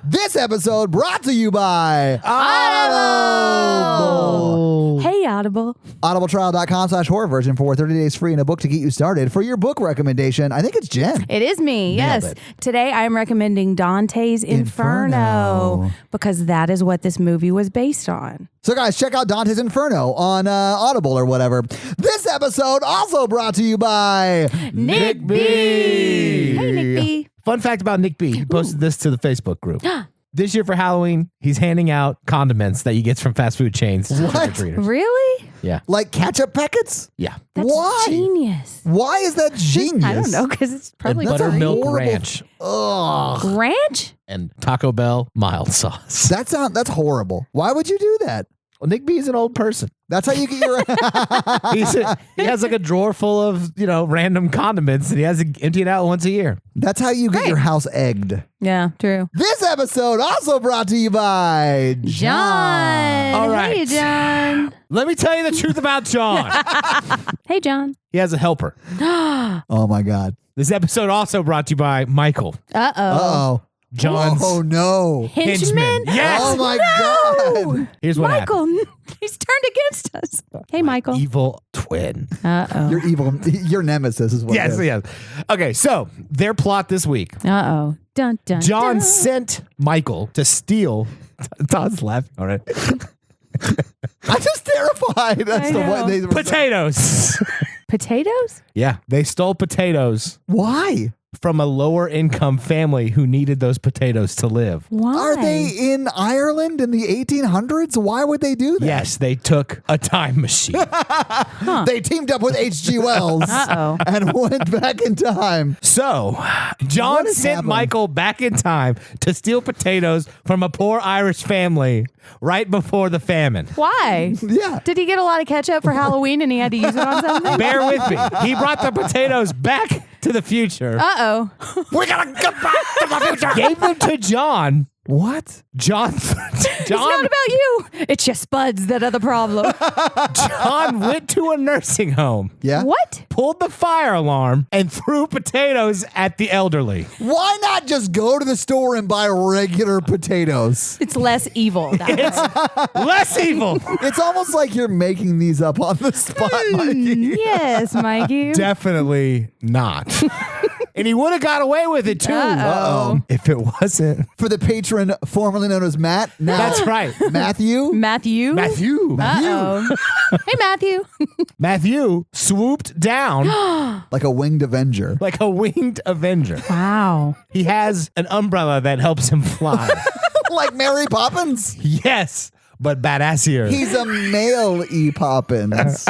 This episode brought to you by Audible. Hey, Audible. audibletrial.com/horror version for 30 days free and a book to get you started. For your book recommendation, I think it's Jen. It is me, Nailed yes. it. Today I am recommending Dante's Inferno because that is what this movie was based on. So guys, check out Dante's Inferno on Audible or whatever. This episode also brought to you by Nick B. Hey, Nick B. Fun fact about Nick B. He posted this to the Facebook group. This year for Halloween, he's handing out condiments that he gets from fast food chains. to What? trick-or-treaters. Really? Yeah. Like ketchup packets? Yeah. That's Why? genius. Why is that genius? I don't know because it's probably That's a Buttermilk horrible- ranch Ugh. ranch. and Taco Bell mild sauce. That's horrible. Why would you do that? Well, Nick B is an old person. That's how you get your He has like a drawer full of, random condiments and he has to empty it out once a year. That's how you get your house egged. Yeah, true. This episode also brought to you by John. All right. Hey, John. Let me tell you the truth about John. Hey, John. He has a helper. Oh my God. This episode also brought to you by Michael. Uh-oh. Uh-oh. John's Oh no. Henchman? Yes. Oh my No! God. Here's what happened. Michael, he's turned against us. Hey, Michael. Evil twin. Uh-oh. You're evil. Your nemesis is what it Yes, is. yes. Okay, so their plot this week. Uh-oh. Dun, dun, John dun. sent Michael to steal. Todd's laughing. All right. I'm just terrified. That's I the know. way they were. Potatoes. Potatoes? Yeah, they stole potatoes Why? from a lower income family who needed those potatoes to live. Why? Are they in Ireland in the 1800s? Why would they do that? Yes, they took a time machine. They teamed up with H.G. Wells Uh-oh. and went back in time. So, John What is sent happening? Michael back in time to steal potatoes from a poor Irish family right before the famine. Why? Yeah. Did he get a lot of ketchup for Halloween and he had to use it on something? Bear with me. He brought the potatoes back to the future. Uh-oh. We're gonna go back to the future. Gave them to John. What? John It's not about you. It's your spuds that are the problem. John went to a nursing home, Yeah. What? pulled the fire alarm, and threw potatoes at the elderly. Why not just go to the store and buy regular potatoes? It's less evil. That way. Less evil. It's almost like you're making these up on the spot, Mikey. Yes, Mikey. Definitely not. And he would have got away with it too. Uh-oh. If it wasn't. For the patron formerly known as Matt. Now That's right. Matthew. Matthew? Matthew. Uh-oh. Hey, Matthew. Matthew swooped down Like a winged avenger. like a winged avenger. Wow. He has an umbrella that helps him fly. Like Mary Poppins. Yes, but badassier. He's a male E. Poppins.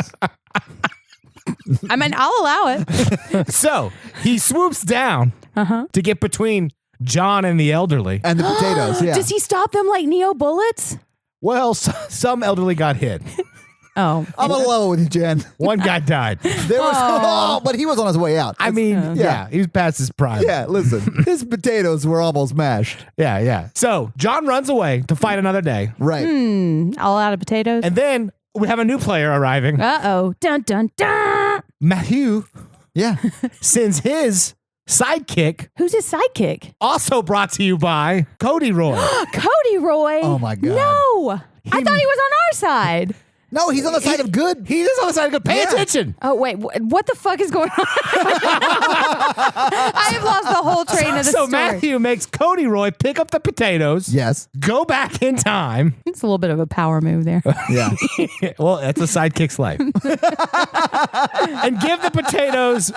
I mean, I'll allow it. So he swoops down to get between John and the elderly. And the potatoes, yeah. Does he stop them like Neo bullets? Well, some elderly got hit. Oh. I'm a level with you, Jen. One guy died. There was, but he was on his way out. I mean, yeah, he was past his prime. Yeah, listen, his potatoes were almost mashed. Yeah. So John runs away to fight another day. Right. All out of potatoes? And then we have a new player arriving. Uh-oh. Dun, dun, dun. Matthew Yeah. sends his sidekick, Who's his sidekick? also brought to you by Cody Roy. Cody Roy. Oh, my God. No. I thought he was on our side. No, he's on the side of good. He is on the side of good. Pay Yeah. attention. Oh, wait. What the fuck is going on? I have lost the whole train of the So story. Matthew makes Cody Roy pick up the potatoes, Yes. go back in time. It's a little bit of a power move there. Yeah. Well, that's a sidekick's life. And give the potatoes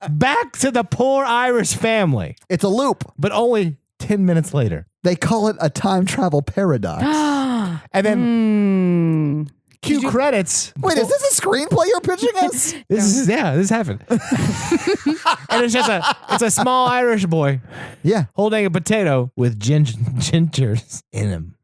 back to the poor Irish family, It's a loop. but only 10 minutes later. They call it a time travel paradox. And then cue credits. Wait, is this a screenplay you're pitching us? This happened. And it's just a small Irish boy Yeah. holding a potato with gingers in him,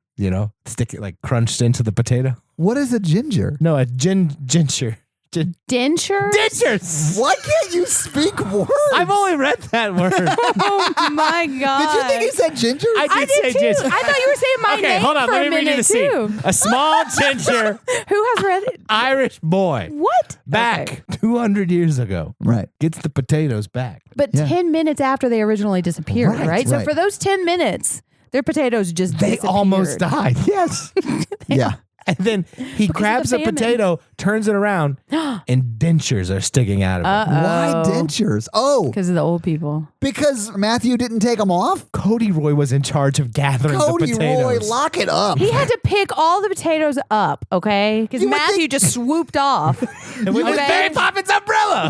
stick it like crunched into the potato. What is a ginger? No, a ginger. Denture? Dentures. Why can't you speak words? I've only read that word. Oh my god! Did you think he said ginger? I did too. ginger. I thought you were saying my Okay, name hold on. for Let a me read you minute the scene. too. A small ginger Who has read it? Irish boy What? back Okay. 200 years ago Right. gets the potatoes back. But Yeah. 10 minutes after they originally disappeared, Right, right? So right. for those 10 minutes, Their potatoes just They disappeared. almost died. Yes. Yeah. And then he grabs of a the famine. potato, turns it around, and dentures are sticking out of it. Why dentures? Oh, Because of the old people. because Matthew didn't take them off? Cody Roy was in charge of gathering Cody the potatoes. Roy, lock it up. He had to pick all the potatoes up, okay? Because You would Matthew think- just swooped off. And with his Okay. Mary Poppins umbrella.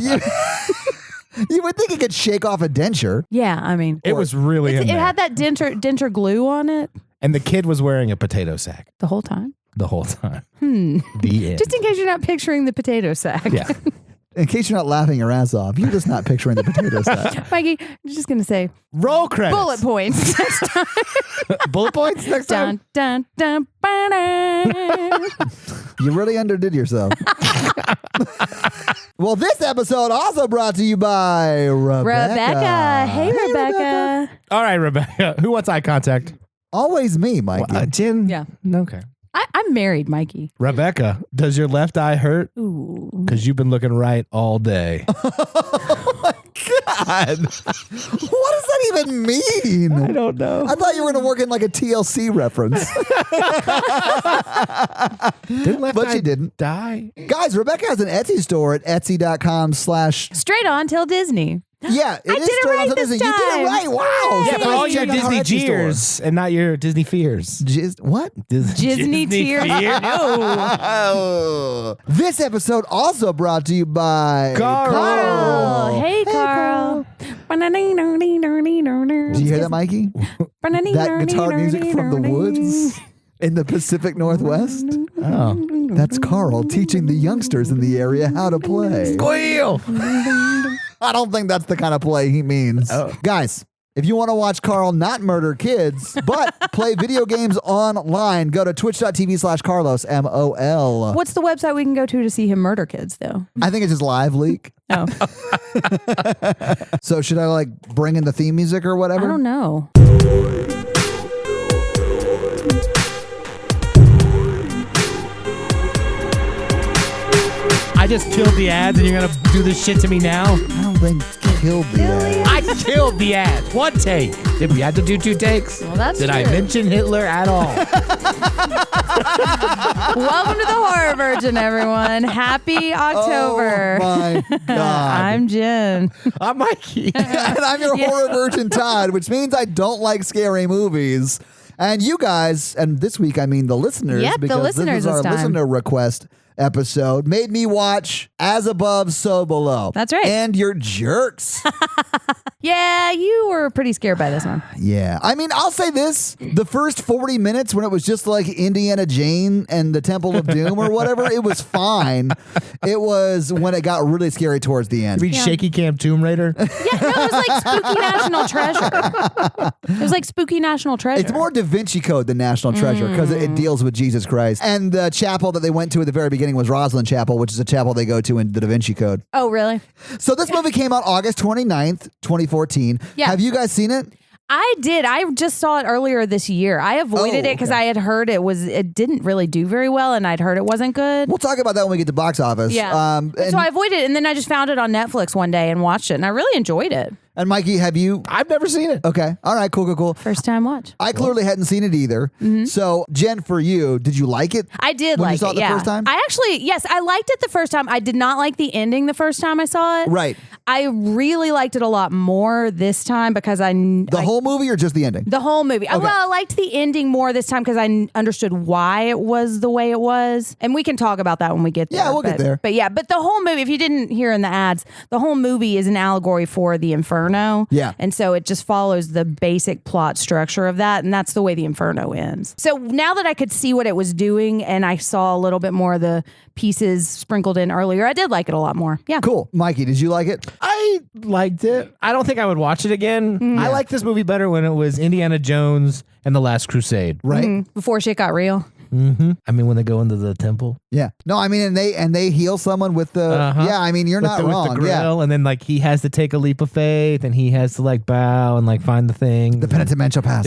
You would think he could shake off a denture. Yeah, I mean, It was really in it there. had that denture glue on it And the kid was wearing a potato sack the whole time. the whole time. The end. Just in case you're not picturing the potato sack. yeah. In case you're not laughing your ass off, you're just not picturing the potato sack. Mikey, I'm just going to say Roll credits. bullet points. Bullet points next time. dun, dun, dun, ba-da. You really underdid yourself. Well, this episode also brought to you by Rebecca. Hey, Rebecca. All right, Rebecca. Who wants eye contact? Always me, Mikey. Jen? Yeah. Okay. I'm married, Mikey. Rebecca, does your left eye hurt? Ooh. Because you've been looking right all day. God. What does that even mean? I don't know. I thought you were going to work in like a TLC reference. Didn't left But eye she didn't. die? Guys, Rebecca has an Etsy store at etsy.com/ Straight on till Disney. Yeah, it I is did it straight right on this Disney. You did it time. right. Wow. Yeah, So for guys, all your check out her Disney Etsy store. jeers and not your Disney fears. What? Disney tears. Oh. This episode also brought to you by Carl. Carl. Hey, Carl. Did you hear that, Mikey? That guitar music from the woods in the Pacific Northwest? Oh. That's Carl teaching the youngsters in the area how to play. Squeal. I don't think that's the kind of play he means. Oh. Guys, if you want to watch Carl not murder kids, but play video games online, go to twitch.tv/Carlos, MOL. What's the website we can go to see him murder kids, though? I think it's just live leak. Oh, So should I like bring in the theme music or I whatever? don't know. I just killed the ads and you're going to do this shit to me now? I don't think killed the ad. I killed the ads. One take. Did we have to do 2 takes? Well, that's Did I true. mention Hitler at all? Welcome to the Horror Virgin, everyone. Happy October. Oh my God. I'm Jenn. I'm Mikey. And I'm your horror virgin Todd, which means I don't like scary movies. And you guys, and this week I mean the listeners, Yep, the because listeners this is our this time. listener request episode, made me watch As Above, So Below. That's right. And you're jerks. Yeah, you were pretty scared by this one. Yeah. I mean, I'll say this. The first 40 minutes when it was just like Indiana Jane and the Temple of Doom or whatever, it was fine. It was when it got really scary towards the end. Read Shaky Cam Tomb Raider. Yeah, no, it was like Spooky National Treasure. It was like Spooky National Treasure. It's more Da Vinci Code than National Treasure because it deals with Jesus Christ. And the chapel that they went to at the very beginning was Rosalind Chapel, which is a chapel they go to in the Da Vinci Code. Oh, really? So this movie came out August 29th, 2014. Yeah. Have you guys seen it? I did. I just saw it earlier this year. I avoided it because okay. I had heard it didn't really do very well, and I'd heard it wasn't good. We'll talk about that when we get to box office. Yeah. And, So I avoided it, and then I just found it on Netflix one day and watched it, and I really enjoyed it. and Mikey, have you? I've never seen it. Okay. All right. Cool. First time watch. I clearly hadn't seen it either. So, Jen, for you, did you like it? I did when like you saw it. it the Yeah. first time? I actually, yes, I liked it the first time. I did not like the ending the first time I saw it. Right. I really liked it a lot more this time because The whole movie or just the ending? the whole movie. Well, I liked the ending more this time because I understood why it was the way it was. And we can talk about that when we get there. Yeah, we'll get there. But yeah, but the whole movie, if you didn't hear in the ads, the whole movie is an allegory for the Inferno. Yeah. And so it just follows the basic plot structure of that. And that's the way the Inferno ends. So now that I could see what it was doing and I saw a little bit more of the pieces sprinkled in earlier, I did like it a lot more. Yeah. Cool. Mikey, did you like it? I liked it. I don't think I would watch it again. I liked this movie better when it was Indiana Jones and The Last Crusade. Right. Before shit got real. Mm-hmm. I mean, when they go into the temple. Yeah. No, I mean, and they heal someone with the. Yeah, I mean, you're not wrong. With the grill, and then like he has to take a leap of faith, and he has to like bow and like find the thing. The penitential pass.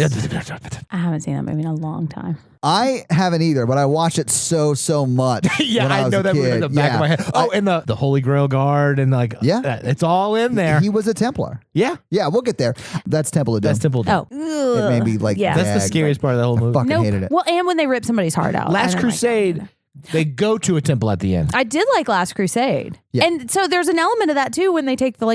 I haven't seen that movie in a long time. I haven't either, but I watched it so much. Yeah, when I know that movie in the back of my head. Oh, and the Holy Grail guard, and like it's all in there. He was a Templar. Yeah, we'll get there. That's Temple of Doom. That's Temple of Doom. Oh, It made me like. Yeah. That's the scariest part of the whole movie. I fucking hated it. Well, and when they rip somebody's heart out. Last Crusade. They go to a temple at the end. I did like Last Crusade. Yeah. And so there's an element of that too when they take the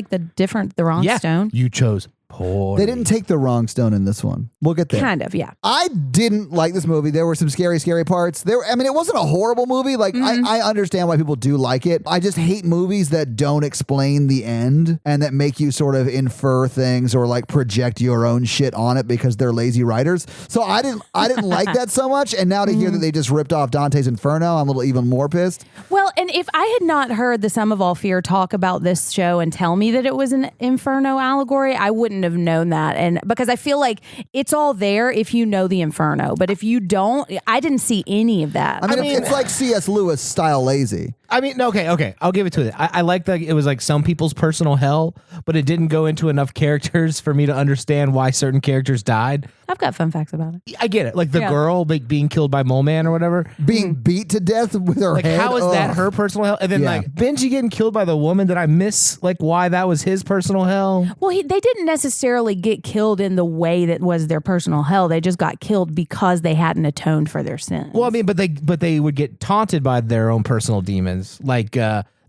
wrong stone. You chose poor. They didn't take the wrong stone in this one. We'll get there. Kind of, yeah. I didn't like this movie. There were some scary parts. I mean, it wasn't a horrible movie. Like, I understand why people do like it. I just hate movies that don't explain the end and that make you sort of infer things or like project your own shit on it because they're lazy writers. So I didn't like that so much. And now to hear that they just ripped off Dante's Inferno, I'm a little even more pissed. Well, and if I had not heard the Sum of All Fear talk about this show and tell me that it was an Inferno allegory, I wouldn't have known that. And because I feel like it's all there if you know the Inferno, but if you don't, I didn't see any of that. I mean, it's like C.S. Lewis style lazy. I mean, okay. I'll give it to it. I like that it was like some people's personal hell, but it didn't go into enough characters for me to understand why certain characters died. I've got fun facts about it. I get it. Like the girl being killed by Mole Man or whatever. Being beat to death with her like, head. How is that her personal hell? And then like Benji getting killed by the woman. Did I miss like why that was his personal hell? Well, they didn't necessarily get killed in the way that was their personal hell. They just got killed because they hadn't atoned for their sins. Well, I mean, but they would get taunted by their own personal demons, like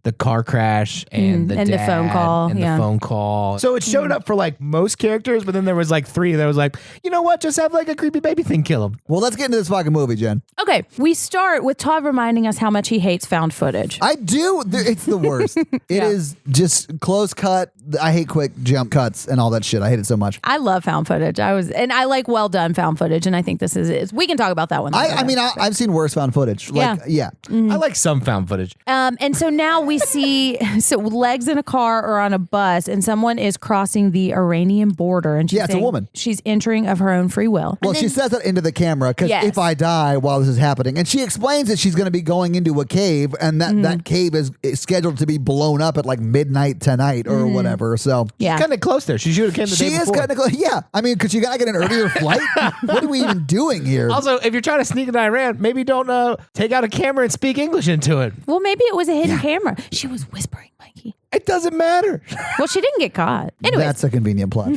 the car crash and the phone call. And the phone call. So it showed up for like most characters, but then there was like three that was like, you know what? Just have like a creepy baby thing kill him. Well, let's get into this fucking movie, Jen. Okay, we start with Todd reminding us how much he hates found footage. I do. It's the worst. It is just close cut. I hate quick jump cuts and all that shit. I hate it so much. I love found footage. And I like well done found footage, and I think this is it. We can talk about that one. I've seen worse found footage. Like, yeah. I like some found footage. And so now we see legs in a car or on a bus, and someone is crossing the Iranian border, and she's it's a woman. She's entering of her own free will. Well, she says that into the camera because if I die while this is happening, and she explains that she's going to be going into a cave, and that cave is scheduled to be blown up at like midnight tonight or whatever. So yeah, kind of close there. She should have came the day before. She is kind of close. Yeah, I mean, because you got to get an earlier flight. What are we even doing here? Also, if you're trying to sneak into Iran, maybe don't take out a camera and speak English into it. Well, maybe it was a hidden camera. She was whispering, Mikey. It doesn't matter. Well, she didn't get caught. Anyways. That's a convenient plot.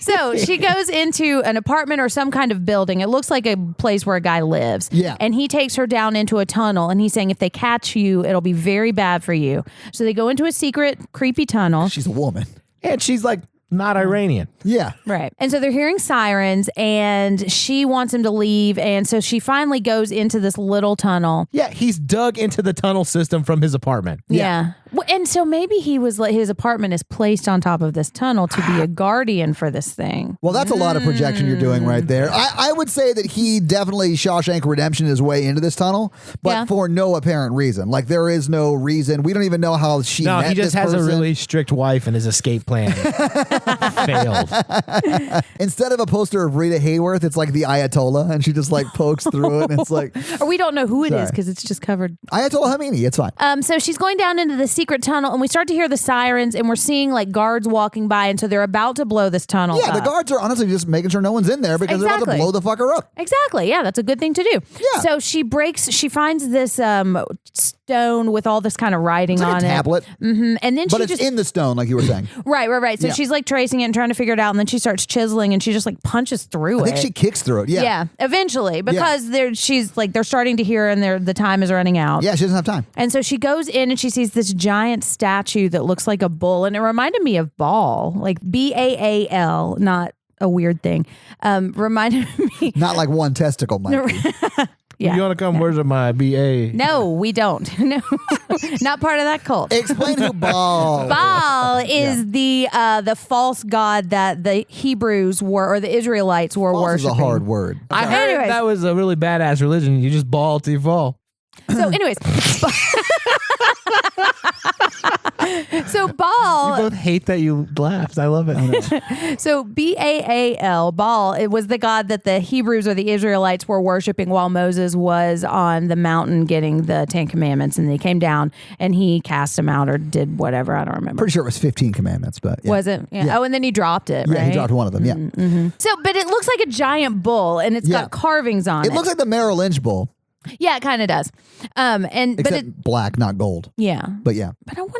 So she goes into an apartment or some kind of building. It looks like a place where a guy lives. Yeah. And he takes her down into a tunnel, and he's saying if they catch you, it'll be very bad for you. So they go into a secret, creepy tunnel. She's a woman. And she's like not Iranian. Yeah. Right. And so they're hearing sirens, and she wants him to leave. And so she finally goes into this little tunnel. Yeah, he's dug into the tunnel system from his apartment. Yeah. Well, and so maybe he was like, his apartment is placed on top of this tunnel to be a guardian for this thing. Well, that's a lot of projection you're doing right there. I would say that he definitely Shawshank Redemption his way into this tunnel, but for no apparent reason. Like, there is no reason. We don't even know how she met he just this has person. a really strict wife, and his escape plan failed. Instead of a poster of Rita Hayworth, it's like the Ayatollah, and she just like pokes through it, and it's like... Or we don't know who it is because it's just covered. Ayatollah Khomeini, it's fine. So she's going down into the secret tunnel, and we start to hear the sirens, and we're seeing like guards walking by, and so they're about to blow this tunnel up. The guards are honestly just making sure no one's in there because they're about to blow the fucker up. Exactly. Yeah, that's a good thing to do. Yeah. So she finds this stone with all this kind of writing on a tablet. Mm-hmm. And then but it's in the stone, like you were saying. Right. So she's like tracing it and trying to figure it out, and then she starts chiseling, and she just like punches through it. I think she kicks through it. Yeah. Yeah. Eventually, because they're starting to hear, and the time is running out. Yeah, she doesn't have time. And so she goes in, and she sees this giant statue that looks like a bull, and it reminded me of Baal, like Baal, not a weird thing. Reminded me. Not like one testicle, Mike. Yeah. You want to come? Where's my BA? No, we don't. No, not part of that cult. Explain who Baal. Baal is the false god that the Hebrews were, or the Israelites were False worshiping. is a hard word. I heard that was a really badass religion. You just ball till you fall. So, anyways, so Baal. You both hate that you laughed. I love it. So Baal, Baal, it was the god that the Hebrews or the Israelites were worshiping while Moses was on the mountain getting the 10 Commandments, and they came down and he cast them out or did whatever. I don't remember. Pretty sure it was 15 commandments, but yeah. Was it? Yeah. Yeah. Oh, and then he dropped it, Yeah, right? he dropped one of them. Yeah. So, but it looks like a giant bull, and it's got carvings on it. It looks like the Merrill Lynch bull, yeah, it kind of does. except black, not gold. Yeah. But yeah. But I wonder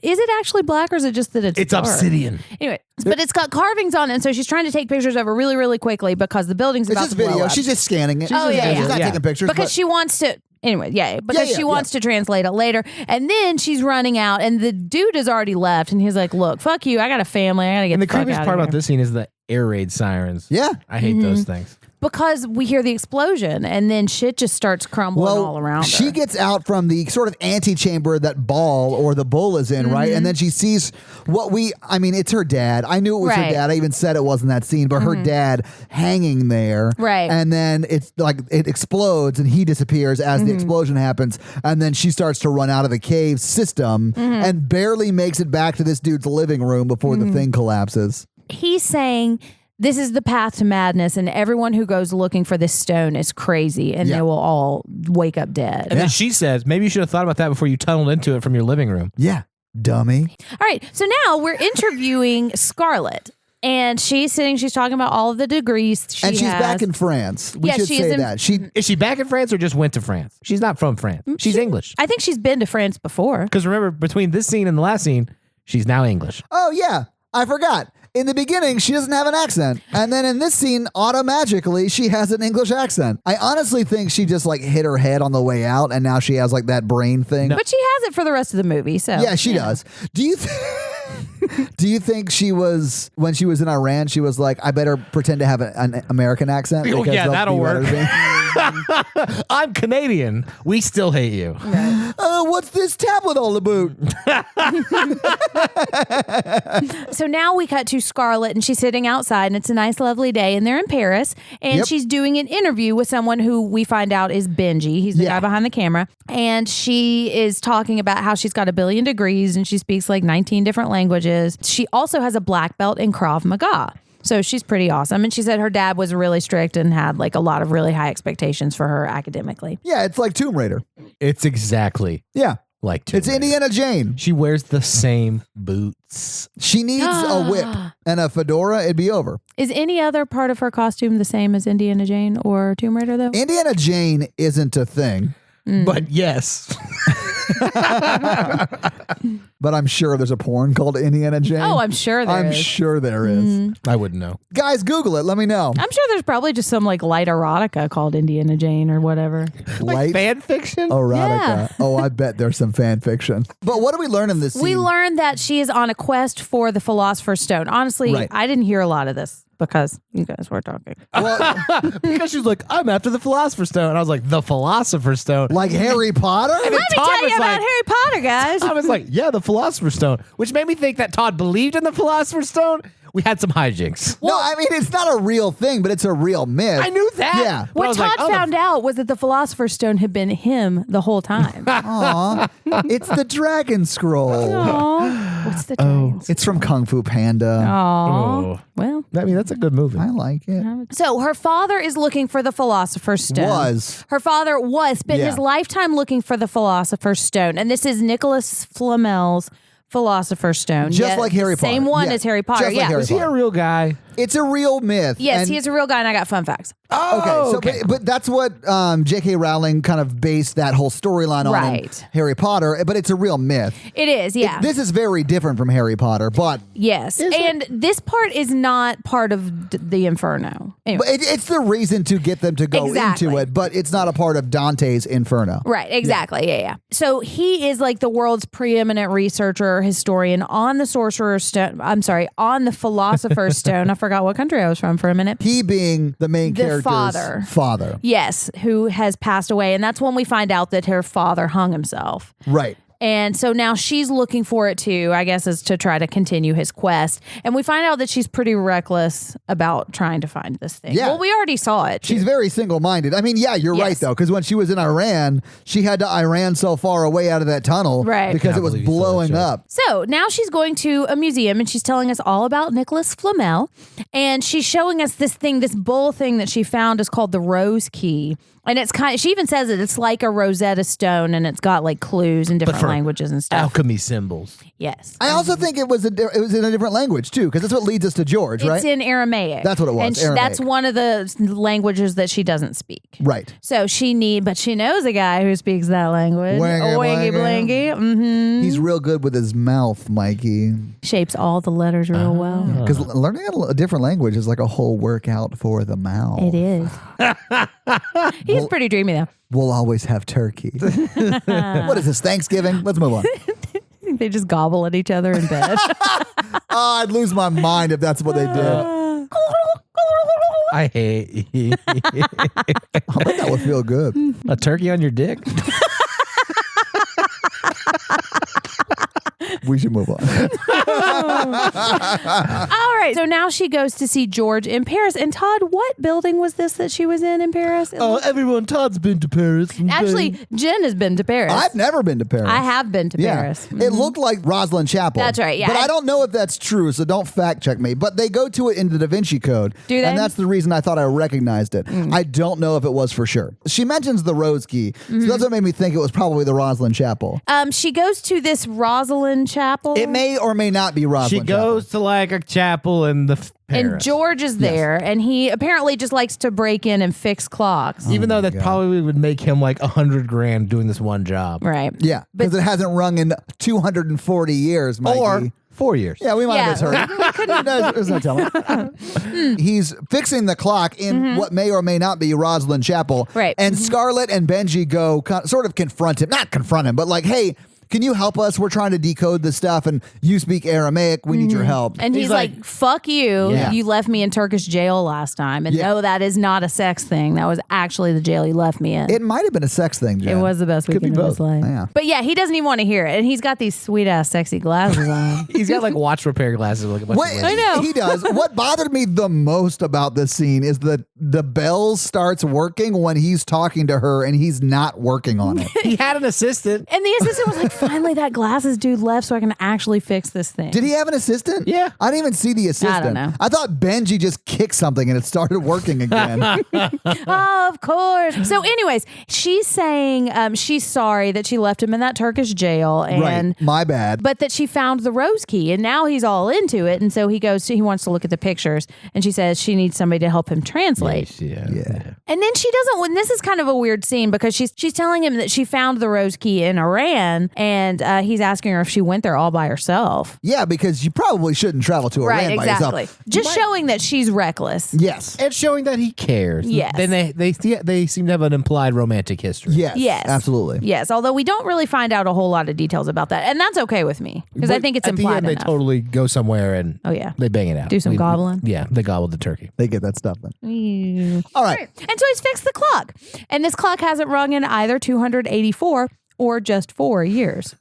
is it actually black or is it just that it's dark? obsidian. Anyway, but it's got carvings on it, and so she's trying to take pictures of it really, really quickly because the building's It's about just to blow video. up. She's just scanning it. She's She's not taking pictures. because but she wants to. Anyway, she wants to translate it later, and then she's running out, and the dude has already left, and he's like, "Look, fuck you. I got a family. I gotta get And the fuck creepiest out part of about here." this scene is the air raid sirens. Yeah. I hate those things. Because we hear the explosion, and then shit just starts crumbling all around she her. gets out from the sort of antechamber that Baal or the bull is in, right? And then she sees it's her dad. I knew it was her Right. dad. I even said it wasn't that scene, but her dad hanging there. Right. And then it's like it explodes and he disappears as the explosion happens. And then she starts to run out of the cave system and barely makes it back to this dude's living room before the thing collapses. He's saying, this is the path to madness, and everyone who goes looking for this stone is crazy, and they will all wake up dead. And then she says, maybe you should have thought about that before you tunneled into it from your living room. Yeah. Dummy. All right, so now we're interviewing Scarlett, and she's talking about all of the degrees she And she's has. back in France. We Yeah, should she is say in- that. Is she back in France or just went to France? She's not from France. She's English. I think she's been to France before. Because remember, between this scene and the last scene, she's now English. Oh, yeah. I forgot. In the beginning, she doesn't have an accent. And then in this scene, automagically, she has an English accent. I honestly think she just like hit her head on the way out and now she has like that brain thing. But she has it for the rest of the movie, so. Yeah, she does. Do you think she was, when she was in Iran, she was like, I better pretend to have an American accent? Oh, because yeah, they'll that'll be work. better than me." I'm Canadian. We still hate you. What's this tablet all about? So now we cut to Scarlett, and she's sitting outside, and it's a nice, lovely day, and they're in Paris, and Yep. she's doing an interview with someone who we find out is Benji. He's the guy behind the camera, and she is talking about how she's got 1 billion degrees, and she speaks like 19 different languages. She also has a black belt in Krav Maga. So she's pretty awesome. And she said her dad was really strict and had like a lot of really high expectations for her academically. Yeah, it's like Tomb Raider. It's exactly Yeah. like Tomb It's Raider. Indiana Jane. She wears the same boots. She needs a whip and a fedora. It'd be over. Is any other part of her costume the same as Indiana Jane or Tomb Raider, though? Indiana Jane isn't a thing. But yes. But I'm sure there's a porn called Indiana Jane. Oh, I'm sure there I'm is. sure there is. I wouldn't know. Guys, Google it. Let me know. I'm sure there's probably just some like light erotica called Indiana Jane or whatever. Light Fan fiction? erotica. Yeah. Oh, I bet there's some fan fiction. But what do we learn in this scene? We learned that she is on a quest for the Philosopher's Stone. Honestly, Right. I didn't hear a lot of this because you guys were talking. Well, Because she's like, I'm after the Philosopher's Stone. And I was like, the Philosopher's Stone? like Harry Potter? Let me Todd tell you was about like- Harry Potter, guys. I was like, yeah, the Philosopher's Stone. Which made me think that Todd believed in the Philosopher's Stone. We had some hijinks. No, I mean, it's not a real thing, but it's a real myth. I knew that. Yeah. But I What was Todd like, oh, found out was that the Philosopher's Stone had been him the whole time. Aw, it's the Dragon Scroll. Aw. What's the dragon's? It's from Kung Fu Panda. Aw. Oh. Well, I mean, that's a good movie. I like it. so her father is looking for the Philosopher's Stone. Her father spent Yeah. his lifetime looking for the Philosopher's Stone. And this is Nicolas Flamel's Philosopher's Stone. Just like Harry Potter. Same one Yeah. as Harry Potter. Just like yeah. Harry Is he a real guy? It's a real myth. Yes, And- he is a real guy, and I got fun facts. Okay, so but that's what J.K. Rowling kind of based that whole storyline on in Right. Harry Potter, but it's a real myth. It is, yeah. This is very different from Harry Potter, but yes. And this part is not part of the Inferno. Anyway. but it's the reason to get them to go Exactly. into it, but it's not a part of Dante's Inferno. Right, exactly. Yeah. So he is like the world's preeminent researcher, historian on the Sorcerer's Stone. I'm sorry, on the Philosopher's Stone. I forgot what country I was from for a minute. He being the main The character's father. Yes, who has passed away. And that's when we find out that her father hung himself. Right. And so now she's looking for it too, I guess, is to try to continue his quest. And we find out that she's pretty reckless about trying to find this thing. Yeah. Well, we already saw it. She's very single-minded. I mean, yeah, you're right, though, because when she was in Iran, she had to Iran so far away out of that tunnel because it was blowing up. So now she's going to a museum and she's telling us all about Nicolas Flamel. And she's showing us this thing, this bowl thing that she found is called the Rose Key. And it's she even says it's like a Rosetta Stone, and it's got like clues in different languages and stuff. Alchemy symbols. Yes. I also think it was in a different language too, because that's what leads us to George, right? It's in Aramaic. That's what it was. And that's one of the languages that she doesn't speak. Right. So but she knows a guy who speaks that language. Wangy blanky. Mm-hmm. He's real good with his mouth, Mikey. Shapes all the letters real well. Because learning a different language is like a whole workout for the mouth. It is. He's pretty dreamy though. We'll always have turkey. What is this, Thanksgiving? Let's move on. I think they just gobble at each other in bed. I'd lose my mind if that's what they did. I hate you. I bet that would feel good. A turkey on your dick? We should move on. All right. So now she goes to see George in Paris. And Todd, what building was this that she was in Paris? Todd's been to Paris. Actually, Jenn has been to Paris. I've never been to Paris. I have been to Paris. It looked like Rosslyn Chapel. That's right, yeah. But I don't know if that's true, so don't fact check me. But they go to it in the Da Vinci Code. Do they? And that's the reason I thought I recognized it. I don't know if it was for sure. She mentions the Rose Key, so that's what made me think it was probably the Rosslyn Chapel. She goes to this Rosalind Chapel. It may or may not be Rosslyn She goes to like a chapel in the Paris. And George is there, and he apparently just likes to break in and fix clocks. Even though that probably would make him like $100,000 doing this one job. Right. Yeah, because it hasn't rung in 240 years, Mikey. Or 4 years. Yeah, we might have misheard. There's no telling. He's fixing the clock in what may or may not be Rosslyn Chapel. Right. And Scarlett and Benji go sort of confront him. Not confront him, but like, hey, can you help us? We're trying to decode this stuff, and you speak Aramaic. We need your help. And he's like, fuck you. Yeah. You left me in Turkish jail last time. And no, that is not a sex thing. That was actually the jail you left me in. It might have been a sex thing, Jen. It was the best weekend of his life. Yeah. But yeah, he doesn't even want to hear it. And he's got these sweet ass sexy glasses on. He's got like watch repair glasses. Like a bunch of I know. He does. What bothered me the most about this scene is that the bell starts working when he's talking to her, and he's not working on it. He had an assistant. And the assistant was like, finally that glasses dude left so I can actually fix this thing. Did he have an assistant? Yeah. I didn't even see the assistant. I don't know. I thought Benji just kicked something and it started working again. Oh, of course. So anyways, she's saying she's sorry that she left him in that Turkish jail. And Right. My bad. But that she found the Rose Key, and now he's all into it. And so he wants to look at the pictures, and she says she needs somebody to help him translate. Yeah. And then she doesn't. When this is kind of a weird scene because she's telling him that she found the Rose Key in Iran, and he's asking her if she went there all by herself. Yeah, because you probably shouldn't travel to Iran Right, by exactly. yourself. Just showing that she's reckless. Yes. And showing that he cares. Yes. Then they seem to have an implied romantic history. Yes. Yes. Absolutely. Yes, although we don't really find out a whole lot of details about that. And that's okay with me because I But think it's at the implied end, enough. they totally go somewhere and they bang it out. Do some gobbling. Yeah, they gobbled the turkey. They get that stuff then. Mm. All right. And so he's fixed the clock. And this clock hasn't rung in either 284 or just 4 years.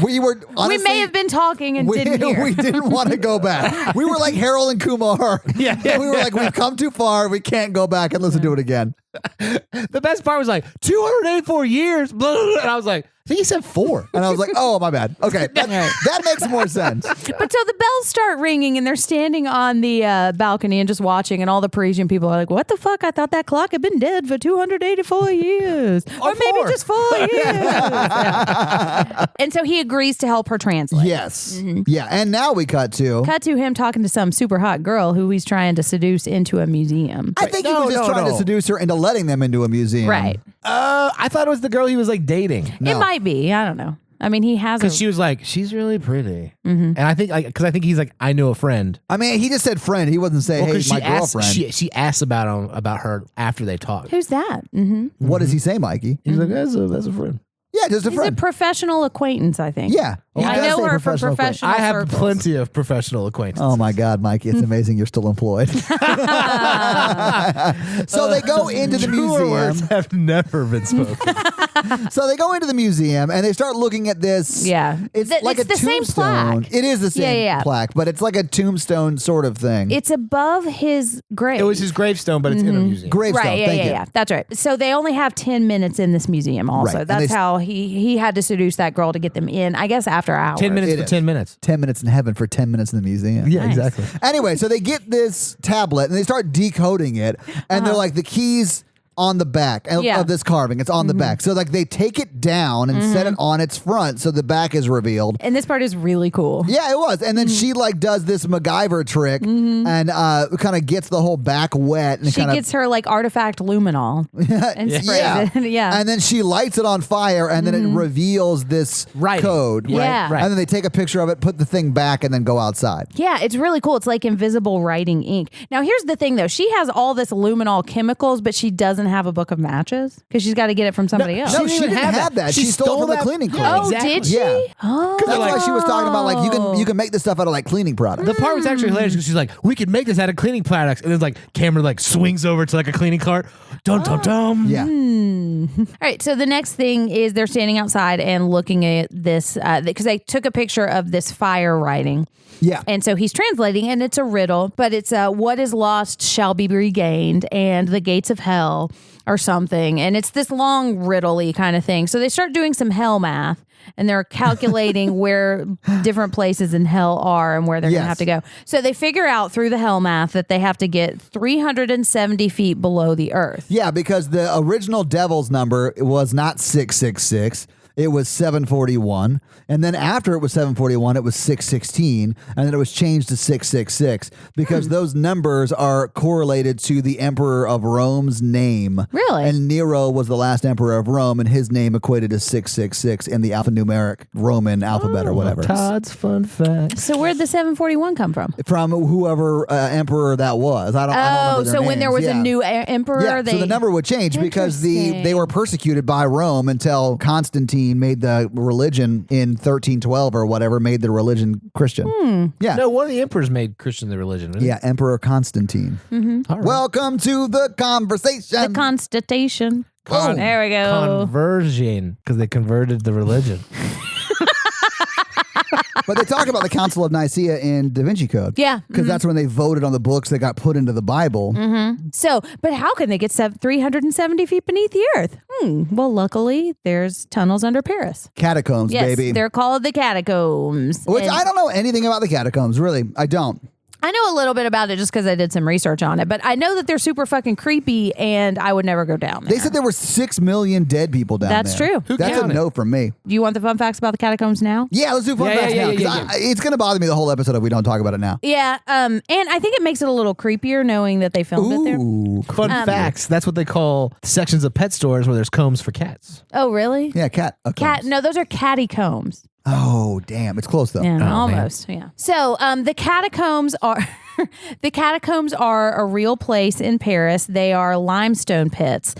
We were honestly, we may have been talking and didn't hear. We didn't want to go back. We were like Harold and Kumar. Yeah. We were like, we've come too far. We can't go back and listen to it again. The best part was like 284 years. Blah, blah, blah. And I was like, I think he said 4. And I was like, oh, my bad. Okay. That makes more sense. But so the bells start ringing and they're standing on the balcony and just watching, and all the Parisian people are like, what the fuck? I thought that clock had been dead for 284 years. Or maybe 4. just 4 years. And so he agrees to help her translate. Yes. Yeah. And now we cut to him talking to some super hot girl who he's trying to seduce into a museum. I think he was just trying to seduce her into letting them into a museum. Right. I thought it was the girl he was like dating. It might be. I don't know. I mean, he has Because she was like, she's really pretty. And I think, because I think he's like, I know a friend. I mean, he just said friend. He wasn't saying, hey, my girlfriend. She asked about her after they talked. Who's that? Mm-hmm. What does he say, Mikey? He's like, that's a friend. Yeah, just a He's friend. a professional acquaintance, I think. Yeah. I know her from professional I have circles. plenty of professional acquaintances. Oh my God, Mikey, it's amazing you're still employed. So they go into the Truer words museum. have never been spoken. So they go into the museum and they start looking at this. Yeah. It's like it's a the same tombstone. plaque. It is the same plaque, but it's like a tombstone sort of thing. It's above his grave. It was his gravestone, but it's in a museum. Gravestone. Right, Thank you. yeah. That's right. So they only have 10 minutes in this museum also. Right. And That's how he had to seduce that girl to get them in, I guess, after hours. 10 minutes It for is. 10 minutes. 10 minutes in heaven for 10 minutes in the museum. Yeah, Nice. exactly. Anyway, so they get this tablet and they start decoding it, and they're like, the keys on the back of this carving. It's on the back. So like they take it down and set it on its front so the back is revealed. And this part is really cool. Yeah, it was. And then she like does this MacGyver trick and kind of gets the whole back wet. And She gets her like artifact luminol and sprays it. Yeah. And then she lights it on fire and then it reveals this code. Yeah. Right? And then they take a picture of it, put the thing back, and then go outside. Yeah, it's really cool. It's like invisible writing ink. Now, here's the thing, though. She has all this luminol chemicals, but she doesn't have a book of matches because she's got to get it from somebody else. No, she didn't have that. She stole it from the cleaning crew. Oh, did she? Yeah. Oh. That's why she was talking about like you can make this stuff out of like cleaning products. The part was actually hilarious because she's like, we could make this out of cleaning products. And then like camera like swings over to like a cleaning cart. Dum, dum, dum. Yeah. All right. So the next thing is they're standing outside and looking at this because they took a picture of this fire writing. Yeah. And so he's translating, and it's a riddle, but it's what is lost shall be regained, and the gates of hell or something. And it's this long riddle-y kind of thing. So they start doing some hell math, and they're calculating where different places in hell are and where they're going to have to go. So they figure out through the hell math that they have to get 370 feet below the earth. Yeah, because the original devil's number was not 666. It was 741. And then after it was 741, it was 616. And then it was changed to 666 because those numbers are correlated to the emperor of Rome's name. Really? And Nero was the last emperor of Rome, and his name equated to 666 in the alphanumeric Roman alphabet or whatever. Todd's fun fact. So where'd the 741 come from? From whoever emperor that was. I don't remember their so when there names. was a new emperor, Yeah, so the number would change because they were persecuted by Rome until Constantine made the religion in 1312 or whatever, made the religion Christian. Yeah. No, one of the emperors made Christian the religion. Really? Yeah, Emperor Constantine. All right. Welcome to the conversation. The Constitution. There we go. Conversion, because they converted the religion. But they talk about the Council of Nicaea in Da Vinci Code. Yeah. Because that's when they voted on the books that got put into the Bible. So, but how can they get 370 feet beneath the earth? Well, luckily, there's tunnels under Paris. Catacombs, Yes, baby. they're called the Catacombs. Which And I don't know anything about the catacombs, really. I don't. I know a little bit about it just because I did some research on it, but I know that they're super fucking creepy, and I would never go down there. They said there were 6 million dead people down That's there. true. That's a no from me. Do you want the fun facts about the catacombs now? Yeah, let's do fun facts now. 'Cause it's going to bother me the whole episode if we don't talk about it now. Yeah, and I think it makes it a little creepier knowing that they filmed it there. Ooh, Fun facts. That's what they call sections of pet stores where there's combs for cats. Oh, really? yeah, cat. No, those are catacombs. Oh, damn. It's close, though. Yeah, Oh, almost. Yeah. So the catacombs are the catacombs are a real place in Paris. They are limestone pits.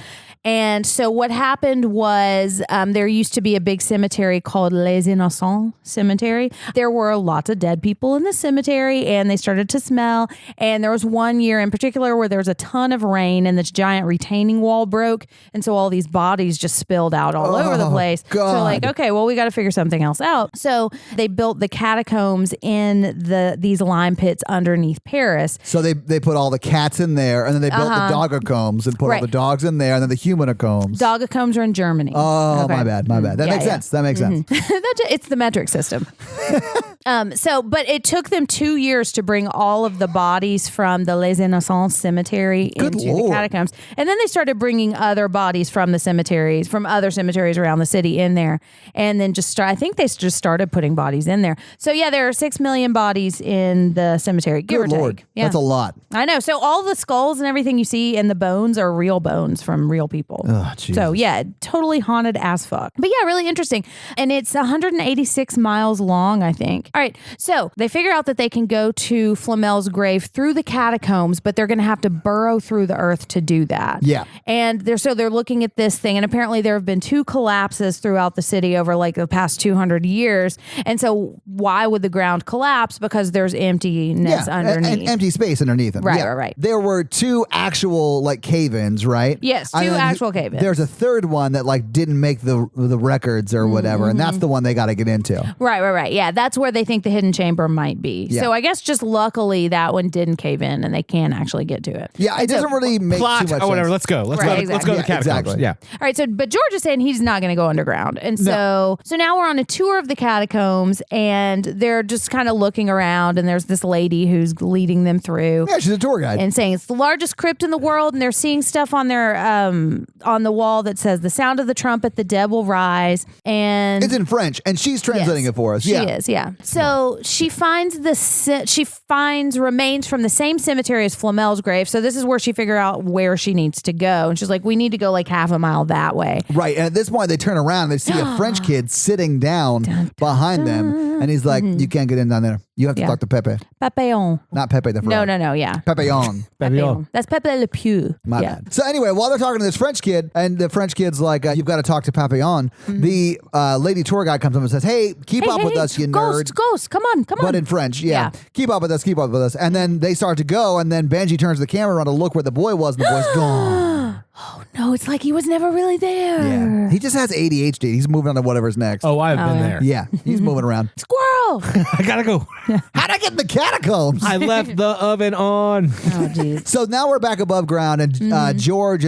And so what happened was there used to be a big cemetery called Les Innocents Cemetery. There were lots of dead people in the cemetery, and they started to smell. And there was one year in particular where there was a ton of rain, and this giant retaining wall broke. And so all these bodies just spilled out all over the place. God. So like, okay, well, we got to figure something else out. So they built the catacombs in these lime pits underneath Paris. So they put all the cats in there, and then they built the doggocombs and put all the dogs in there, and then the humanocombs. Doggocombs are in Germany. Oh, Okay. my bad. That makes sense. That makes sense. It's the metric system. But it took them 2 years to bring all of the bodies from the Les Innocents cemetery into the catacombs. And then they started bringing other bodies from the cemeteries, from other cemeteries around the city in there. And then I think they just started putting bodies in there. So yeah, there are 6 million bodies in the cemetery, give or Good Lord. take. Yeah. That's a lot. I know. So all the skulls and everything you see and the bones are real bones from real people. Oh, Jesus. So yeah, totally haunted as fuck. But yeah, really interesting. And it's 186 miles long, I think. All right. So they figure out that they can go to Flamel's grave through the catacombs, but they're going to have to burrow through the earth to do that. Yeah. And they're looking at this thing, and apparently there have been 2 collapses throughout the city over like the past 200 years. And so why would the ground collapse? Because there's emptiness underneath. And empty space underneath them. Right. There were 2 actual like cave-ins, right? Yes, 2 and then actual cave-ins. There's a third one that like didn't make the records or whatever, and that's the one they got to get into. Right. Yeah, that's where they think the hidden chamber might be. Yeah. So I guess just luckily that one didn't cave in and they can actually get to it. Yeah, it doesn't really make Plot too much or whatever. sense. Let's go. Let's Right, go. Let's go to the exactly. catacombs. Exactly. Yeah. All right, but George is saying he's not going to go underground. And so now we're on a tour of the catacombs and they're just kind of looking around and there's this lady who's leading them through. Yeah, she's a tour guide. And saying it's the largest crypt in the world, and they're seeing stuff on their on the wall that says the sound of the trumpet, the dead will rise, and It's in French, and she's translating it for us. she is, yeah. So she finds remains from the same cemetery as Flamel's grave. So this is where she figures out where she needs to go, and she's like, we need to go like half a mile that way. Right, and at this point they turn around and they see a French kid sitting down behind them, and he's like, you can't get in down there. You have to talk to Pepe. Papillon. Not Pepe the frog. No, yeah. Papillon. Papillon. That's Pepe Le Pew. My bad. So anyway, while they're talking to this French kid, and the French kid's like, you've got to talk to Papillon, the lady tour guide comes up and says, hey, keep up with us, you nerds. Ghost, come on. But in French, yeah. Keep up with us. And then they start to go, and then Benji turns the camera around to look where the boy was, and the boy's gone. Oh, no, it's like he was never really there. Yeah. He just has ADHD. He's moving on to whatever's next. Oh, I've been there. Yeah, he's moving around. Squirrel. I gotta go. How'd I get in the catacombs? I left the oven on. Oh, jeez. So now we're back above ground, and George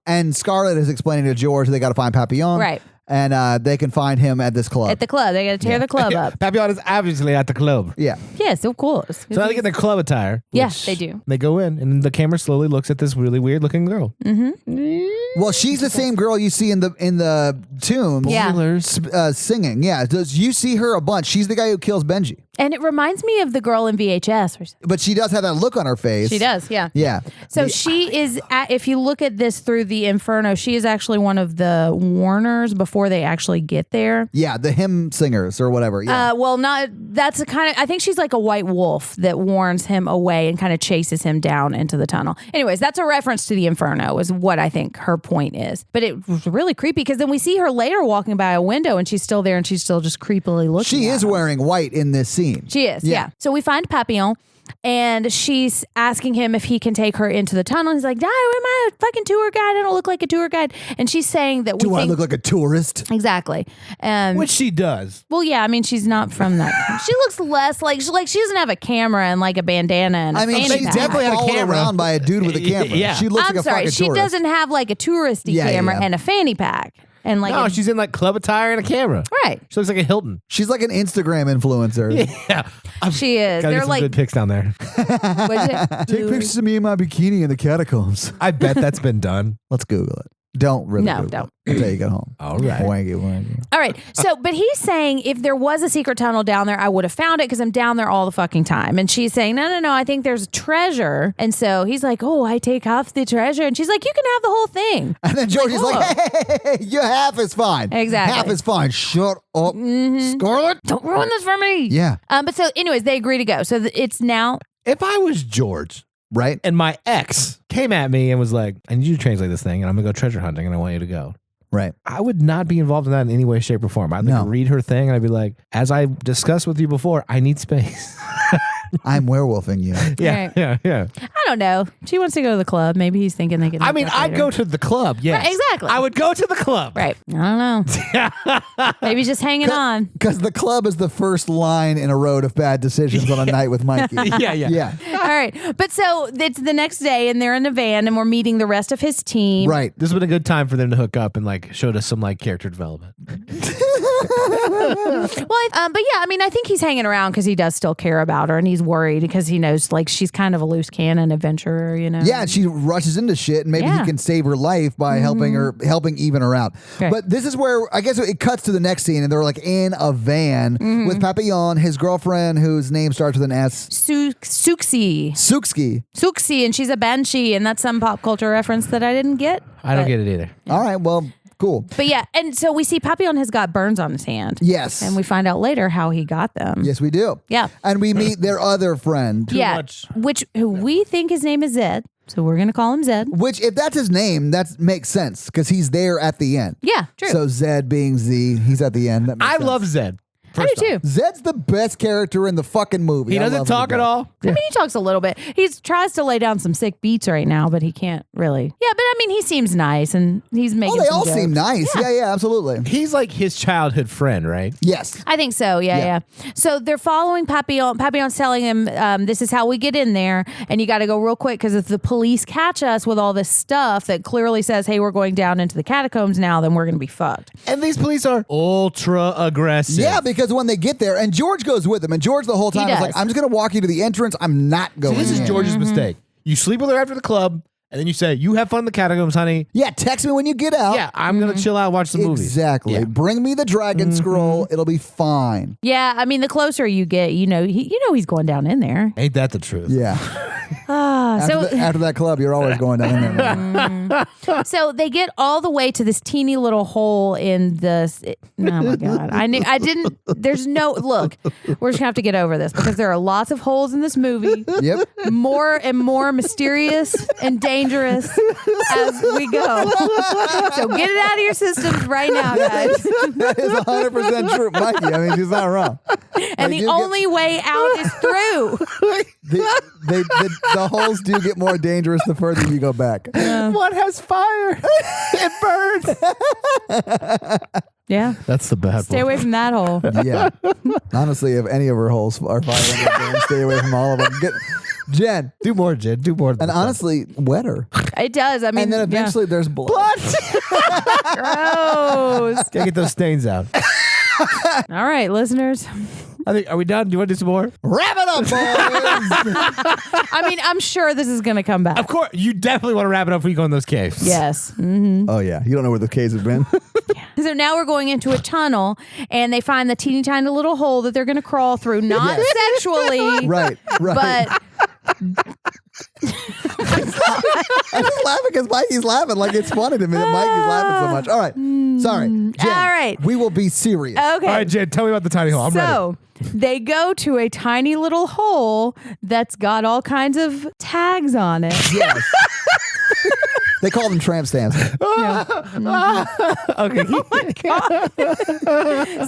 and Scarlett is explaining to George they got to find Papillon. Right. And they can find him at this club. At the club. They got to tear the club up. Papillon is obviously at the club. Yeah. Yes, of course. So now they get their club attire. Yeah, which they do. They go in, and the camera slowly looks at this really weird looking girl. Well, she's the same girl you see in the tomb. Yeah. Singing. Yeah. Does you see her a bunch? She's the guy who kills Benji. And it reminds me of the girl in VHS. But she does have that look on her face. She does, yeah. Yeah. So she is, if you look at this through the Inferno, she is actually one of the warners before they actually get there. Yeah, the hymn singers or whatever. Yeah. That's a kind of, I think she's like a white wolf that warns him away and kind of chases him down into the tunnel. Anyways, that's a reference to the Inferno is what I think her point is. But it was really creepy because then we see her later walking by a window and she's still there and she's still just creepily looking She at is him. wearing white in this scene. She is, yeah. So we find Papillon. And she's asking him if he can take her into the tunnel. He's like, am I a fucking tour guide? I don't look like a tour guide. And she's saying that we Do I think... look like a tourist? Exactly. Which she does. Well, yeah, I mean, she's not from that. She looks less like she doesn't have a camera and like a bandana and a fanny she's pack. definitely had a followed camera. around by a dude with a camera. Yeah. She looks I'm like a sorry, fucking she tourist. doesn't have like a touristy camera and a fanny pack. And like No, she's in like club attire and a camera. right. She looks like a Hilton. She's like an Instagram influencer. Yeah. She is. Gotta They're get some like good pics down there. Take pictures of me in my bikini in the catacombs. I bet that's been done. Let's Google it. Don't really. No, Google don't. it until you get home. All right. Wanky. All right. So, but he's saying if there was a secret tunnel down there, I would have found it because I'm down there all the fucking time. And she's saying, no, I think there's treasure. And so he's like, oh, I take half the treasure. And she's like, you can have the whole thing. And then George is like, hey, your half is fine. Exactly. Half is fine. Shut up, Scarlett. Don't ruin this for me. Yeah. But so anyways, they agree to go. So it's now. If I was George Right? and my ex came at me and was like, I need you to translate this thing and I'm going to go treasure hunting and I want you to go. Right. I would not be involved in that in any way, shape, or form. I'd like No. read her thing and I'd be like, as I discussed with you before, I need space. I'm werewolfing you. Yeah, Right. yeah. I don't know. She wants to go to the club. Maybe he's thinking they can. I hook mean, up I'd later. go to the club. Yes. Right, exactly. I would go to the club. Right. I don't know. Maybe just hanging on. Because the club is the first line in a road of bad decisions on a night with Mikey. Yeah. Yeah. All right. But so it's the next day and they're in a van and we're meeting the rest of his team. Right. This would have been a good time for them to hook up and like showed us some like character development. Well, but yeah, I mean, I think he's hanging around because he does still care about her and he's worried because he knows like she's kind of a loose cannon adventurer, you know? Yeah, and she rushes into shit, and maybe Yeah. he can save her life by helping even her out. Okay. But this is where I guess it cuts to the next scene, and they're like in a van with Papillon, his girlfriend, whose name starts with an S. Suxi. Suxi. And she's a banshee, and that's some pop culture reference that I didn't get. I don't get it either. All right, well, cool. But yeah, and so we see Papillon has got burns on his hand. Yes. And we find out later how he got them. Yes, we do. Yeah. And we meet their other friend. Yeah. much. Who we think his name is Zed. So we're going to call him Zed. Which, if that's his name, that makes sense because he's there at the end. Yeah, true. So Zed being Z, he's at the end. That makes I sense. love Zed. I do too. Zed's the best character in the fucking movie. He I doesn't love him talk to at death. all. I mean, he talks a little bit. He tries to lay down some sick beats right now, but he can't really. Yeah, but I mean, he seems nice, and he's making. Oh, they some all jokes. seem nice. Yeah, absolutely. He's like his childhood friend, right? Yes. I think so. Yeah. So they're following Papillon. Papillon's telling him, "This is how we get in there, and you got to go real quick because if the police catch us with all this stuff that clearly says, hey, we're going down into the catacombs now, then we're going to be fucked." And these police are ultra aggressive. Yeah, because when they get there, and George goes with them, and George the whole time is does. like, I'm just going to walk you to the entrance. I'm not going This is in. George's mistake. You sleep with her after the club, and then you say, you have fun in the catacombs, honey. Yeah, text me when you get out. Yeah, I'm going to chill out and watch the movies. Exactly. Yeah. Bring me the dragon scroll. It'll be fine. Yeah, I mean, the closer you get, he's going down in there. Ain't that the truth? Yeah. After that club, you're always going down in there. Man. So they get all the way to this teeny little hole in the. Oh my god! I didn't. There's no look. We're just gonna have to get over this because there are lots of holes in this movie. Yep. More and more mysterious and dangerous as we go. So get it out of your systems right now, guys. That is 100% true, Mikey. I mean, she's not wrong. And They the do only way out is through. The holes do get more dangerous the further you go back. What has fire? It burns. Yeah. That's the bad Stay away from that hole. Yeah. Honestly, if any of her holes are fire, stay away from all of them. Jen. Do more, Jen. Do more. And honestly, wetter. It does. I mean, And then eventually there's blood. gross. Gotta get those stains out. All right, listeners. I think, are we done? Do you want to do some more? Wrap it up, boys. I mean, I'm sure this is going to come back. Of course. You definitely want to wrap it up before you go in those caves. Yes. Oh, yeah. You don't know where the caves have been. So now we're going into a tunnel, and they find the teeny tiny little hole that they're going to crawl through, not sexually, Right. but I'm just laughing because Mikey's laughing like it's funny to me that Mikey's laughing so much. All right. Sorry. Jen, All right. We will be serious. okay. All right, Jen, tell me about the tiny hole. I'm ready. So they go to a tiny little hole that's got all kinds of tags on it. Yes. They call them tramp stamps. Okay.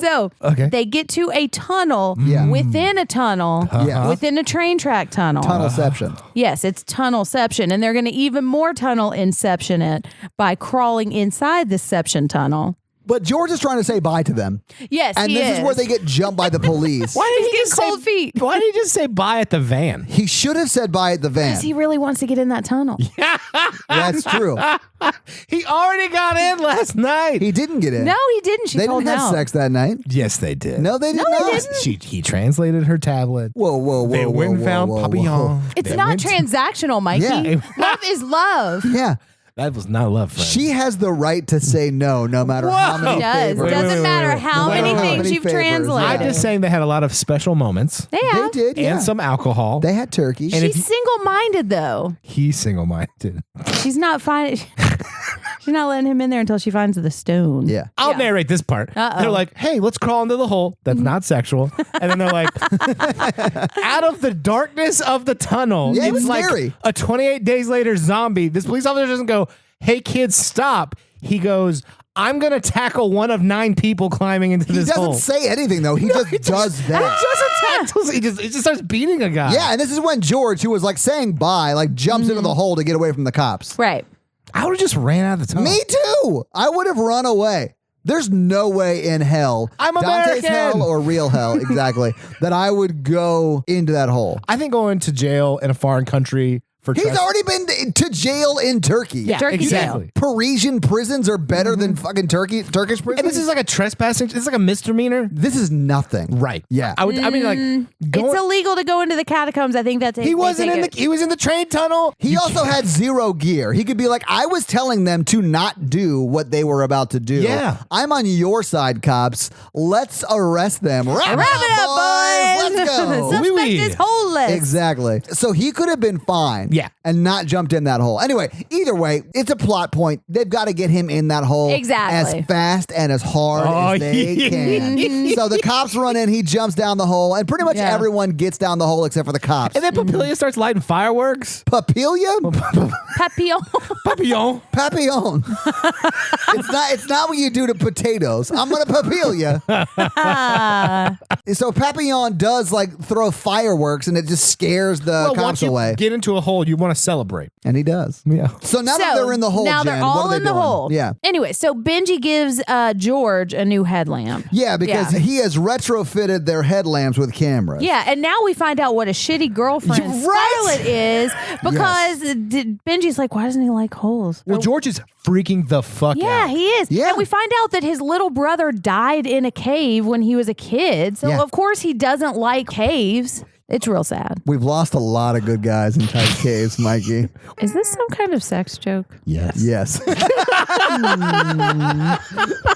So Okay. they get to a tunnel Yeah. within a tunnel, Yeah. within a train track tunnel. Tunnelception. Yes, it's tunnelception, and they're going to even more tunnel inception it by crawling inside the seption tunnel. But George is trying to say bye to them. Yes, And he this is where they get jumped by the police. Why did He's he just getting cold say, feet. Why did he just say bye at the van? He should have said bye at the van. Because he really wants to get in that tunnel. That's true. He already got in last night. He didn't get in. No, he didn't. She They told didn't him have out. sex that night. Yes, they did. No, they did No, they not. didn't. He translated her tablet. Whoa. They went and found Papillon. It's They not went- transactional, Mikey. Yeah. Love is love. Yeah. That was not love, friend. She has the right to say no matter how Whoa. many It does. favors. Doesn't matter how Wait, many wait, wait. things How many you've favors? translated. I'm just saying they had a lot of special moments They They have. did, yeah. and some alcohol. They had turkey. And if She's single-minded, though. He's single-minded. She's not finding. She's not letting him in there until she finds the stone. Yeah. I'll Yeah. narrate this part. Uh-oh. They're like, hey, let's crawl into the hole. That's not sexual. And then they're like, out of the darkness of the tunnel, Yeah, it it's was like scary. a 28 days later zombie. This police officer doesn't go, hey, kids, stop. He goes, I'm going to tackle one of 9 people climbing into He this doesn't hole. say anything, though. He just does that. He just starts beating a guy. Yeah, and this is when George, who was like saying bye, like jumps into the hole to get away from the cops. Right. I would have just ran out of the tunnel. Me too. I would have run away. There's no way in hell, I'm Dante's American. hell or real hell, exactly, that I would go into that hole. I think going to jail in a foreign country for He's already been to jail in Turkey. Yeah, Turkey exactly. Parisian prisons are better than fucking Turkish prisons. And this is like a trespassing. This is like a misdemeanor. This is nothing. Right. Yeah. I mean, like, It's illegal to go into the catacombs. I think that's he wasn't in the. He was in the train tunnel. He also had zero gear. He could be like, I was telling them to not do what they were about to do. Yeah. I'm on your side, cops. Let's arrest them. Wrap Wrap it up, boys. Let's go. Suspect Oui, oui. is holeless. Exactly. So he could have been fine. Yeah. And not jumped in that hole. Anyway, either way, it's a plot point. They've got to get him in that hole Exactly. as fast and as hard as they can. So the cops run in, he jumps down the hole, and pretty much everyone gets down the hole except for the cops. And then Papilia starts lighting fireworks. Papilia? Papillon. Papillon. Papillon. It's not what you do to potatoes. I'm gonna Papilia. So Papillon does like throw fireworks, and it just scares the cops once you away. get into a hole, you want to celebrate. And he does. Yeah. So now that they're in the hole, now Jen, they're all what are they in the doing? hole. Yeah. Anyway, so Benji gives George a new headlamp. Yeah, because he has retrofitted their headlamps with cameras. Yeah, and now we find out what a shitty girlfriend Scarlet is because Benji's like, why doesn't he like holes? Well, George is freaking the fuck out. Yeah, he is. Yeah. And we find out that his little brother died in a cave when he was a kid. So, of course, he doesn't like caves. It's real sad. We've lost a lot of good guys in tight caves, Mikey. Is this some kind of sex joke? Yes. Yes.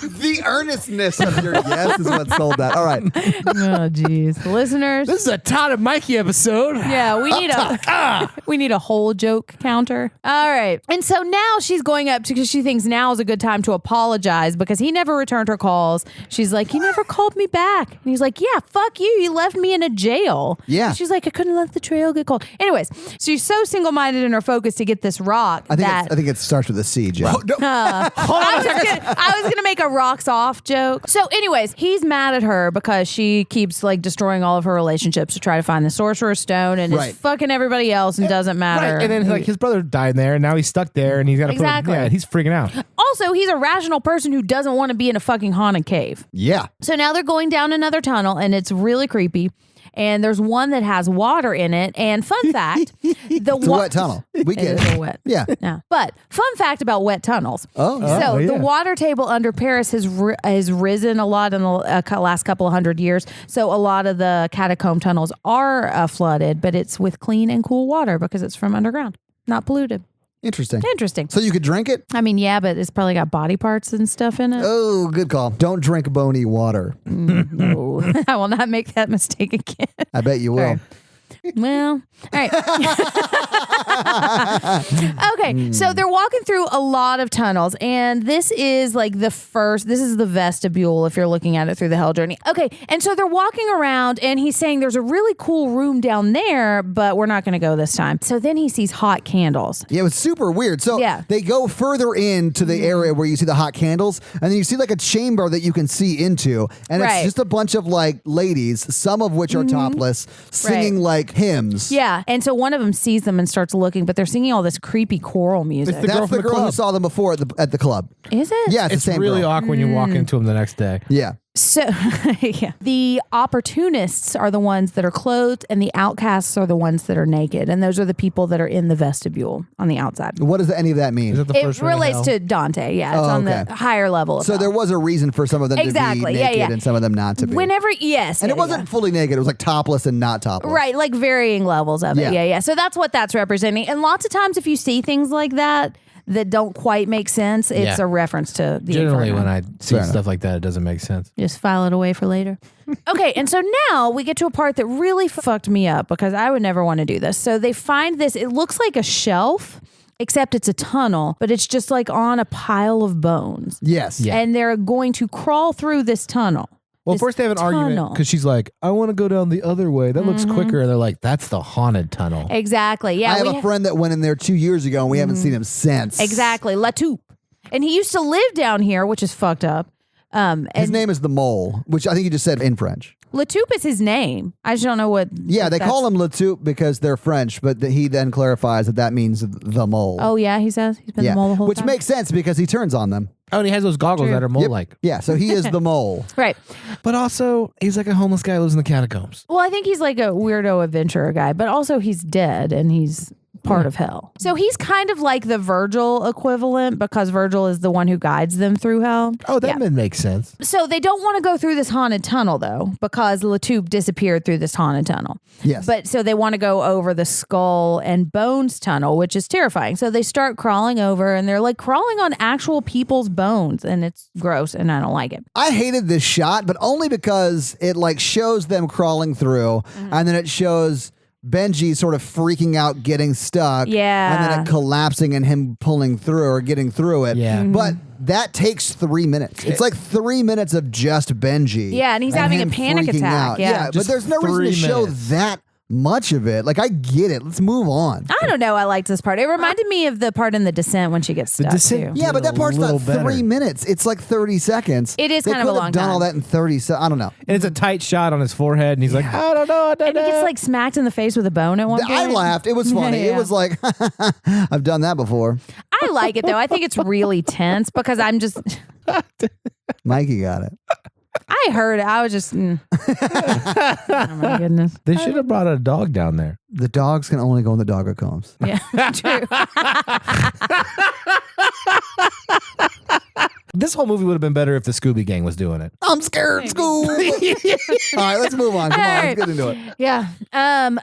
The earnestness of your yes is what sold that. All right. Oh, geez. Listeners. This is a Todd and Mikey episode. Yeah, we need a whole joke counter. All right. And so now she's going up because she thinks now is a good time to apologize because he never returned her calls. She's like, you never called me back. And he's like, yeah, fuck you. You left me in a jail. Yeah. And she's like, I couldn't let the trail get cold. Anyways, she's so single-minded in her focus to get this rock I think it starts with a C, Jen. I was gonna make a rocks off joke. So anyways, he's mad at her because she keeps like destroying all of her relationships to try to find the Sorcerer's Stone and is fucking everybody else and doesn't matter. Right. And then like his brother died there and now he's stuck there and he's got to he's freaking out. Also, he's a rational person who doesn't want to be in a fucking haunted cave. Yeah. So now they're going down another tunnel and it's really creepy. And there's one that has water in it. And fun fact, It's a wet tunnel. We get it. it. Wet. Yeah. No. But fun fact about wet tunnels. Oh. The water table under Paris has risen a lot in the last couple of hundred years. So a lot of the catacomb tunnels are flooded, but it's with clean and cool water because it's from underground, not polluted. Interesting. Interesting. So you could drink it? I mean, yeah, but it's probably got body parts and stuff in it. Oh, good call. Don't drink bony water. No. I will not make that mistake again. I bet you will. All right. Well, all right. Okay, so they're walking through a lot of tunnels, and this is like this is the vestibule if you're looking at it through the Hell Journey. Okay, and so they're walking around, and he's saying there's a really cool room down there, but we're not going to go this time. So then he sees hot candles. Yeah, it was super weird. So they go further into the area where you see the hot candles, and then you see like a chamber that you can see into, and it's just a bunch of like ladies, some of which are topless, singing like hymns. Yeah, and so one of them sees them and starts looking, but they're singing all this creepy choral music. That's the girl who saw them before at the club. Is it? Yeah, it's the same really girl. awkward when you walk into them the next day. Yeah. So, the opportunists are the ones that are clothed, and the outcasts are the ones that are naked, and those are the people that are in the vestibule on the outside. What does any of that mean? Is that the It first ring of relates hell? to Dante. Yeah, it's on the higher level. Of So hell. there was a reason for some of them to be naked and some of them not to be. Yes. And it wasn't fully naked. It was like topless and not topless. Right, like varying levels of it. Yeah. So that's what that's representing. And lots of times if you see things like that don't quite make sense, it's a reference to the Generally, Inferno. when I see stuff like that, it doesn't make sense. Just file it away for later. Okay, and so now we get to a part that really fucked me up because I would never want to do this. So they find this, it looks like a shelf, except it's a tunnel, but it's just like on a pile of bones. Yes. Yeah. And they're going to crawl through this tunnel. Well, first they have an argument because she's like, I want to go down the other way. That looks quicker. And they're like, that's the haunted tunnel. Exactly. Yeah. I have a friend that went in there 2 years ago and we haven't seen him since. Exactly. Latoupe. And he used to live down here, which is fucked up. His name is the Mole, which I think you just said in French. Latoupe is his name. I just don't know what. Yeah, they call him Latoupe because they're French, but he then clarifies that means the mole. Oh, yeah, he says he's been the mole the whole which time. makes sense because he turns on them. Oh, and he has those goggles that are mole-like. Yeah, so he is the mole. Right. But also, he's like a homeless guy who lives in the catacombs. Well, I think he's like a weirdo adventurer guy, but also he's dead and he's part of hell. So he's kind of like the Virgil equivalent because Virgil is the one who guides them through hell. Oh, that makes sense. So they don't want to go through this haunted tunnel though because Latoupe disappeared through this haunted tunnel. Yes. But so they want to go over the skull and bones tunnel, which is terrifying. So they start crawling over and they're like crawling on actual people's bones and it's gross and I don't like it. I hated this shot, but only because it like shows them crawling through and then it shows Benji sort of freaking out, getting stuck. Yeah. And then it collapsing and him pulling through or getting through it. Yeah. But that takes 3 minutes. It's like 3 minutes of just Benji. Yeah, and he's having a him panic freaking attack. out. Yeah. But Just there's no reason 3 to show minutes. that much of it. Like, I get it. Let's move on. I don't know. I liked this part. It reminded me of the part in The Descent when she gets stuck, Descent- too. Yeah, but that part's not little better. 3 minutes. It's like 30 seconds. It is They kind of a could have long done time. all that in 30 seconds. I don't know. And it's a tight shot on his forehead, and he's like, I don't know. And he gets like smacked in the face with a bone at one point. I laughed. It was funny. Yeah. It was like, I've done that before. I like it though. I think it's really tense because I'm just. Mikey got it. I heard it. I was just. Oh my goodness. They should have brought a dog down there. The dogs can only go in the Catacombs. Yeah, true. This whole movie would have been better if the Scooby Gang was doing it. I'm scared, school. All right, let's move on. Come on, let's get into it. Yeah.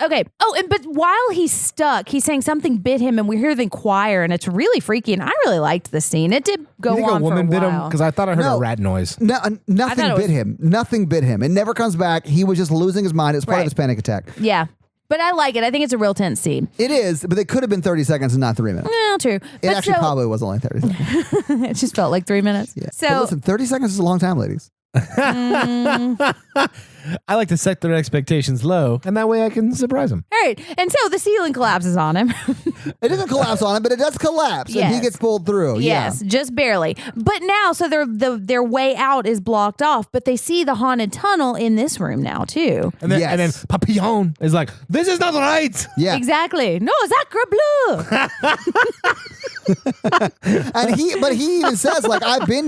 Okay. Oh, but while he's stuck, he's saying something bit him, and we hear the choir, and it's really freaky. And I really liked the scene. It did go You think on a woman for a bit him? while. Because I thought I heard No. a rat noise. No, thought nothing it bit was- him. Nothing bit him. It never comes back. He was just losing his mind. It's part Right. of his panic attack. Yeah, but I like it. I think it's a real tense scene. It is, but it could have been 30 seconds and not 3 minutes. Well, true. It But actually so- probably was only 30 seconds. it just felt like 3 minutes. Yeah. So But listen, 30 seconds is a long time, ladies. I like to set their expectations low, and that way I can surprise them. all right, and so the ceiling collapses on him. It doesn't collapse on him, but it does collapse, and he Yes. gets pulled through. Yes, just barely. But now, so their way out is blocked off, but they see the haunted tunnel in this room now too. And then, and then Yes. Papillon is like, this is not right. Yeah. Exactly. No, sacre bleu. And he even says, like, I've been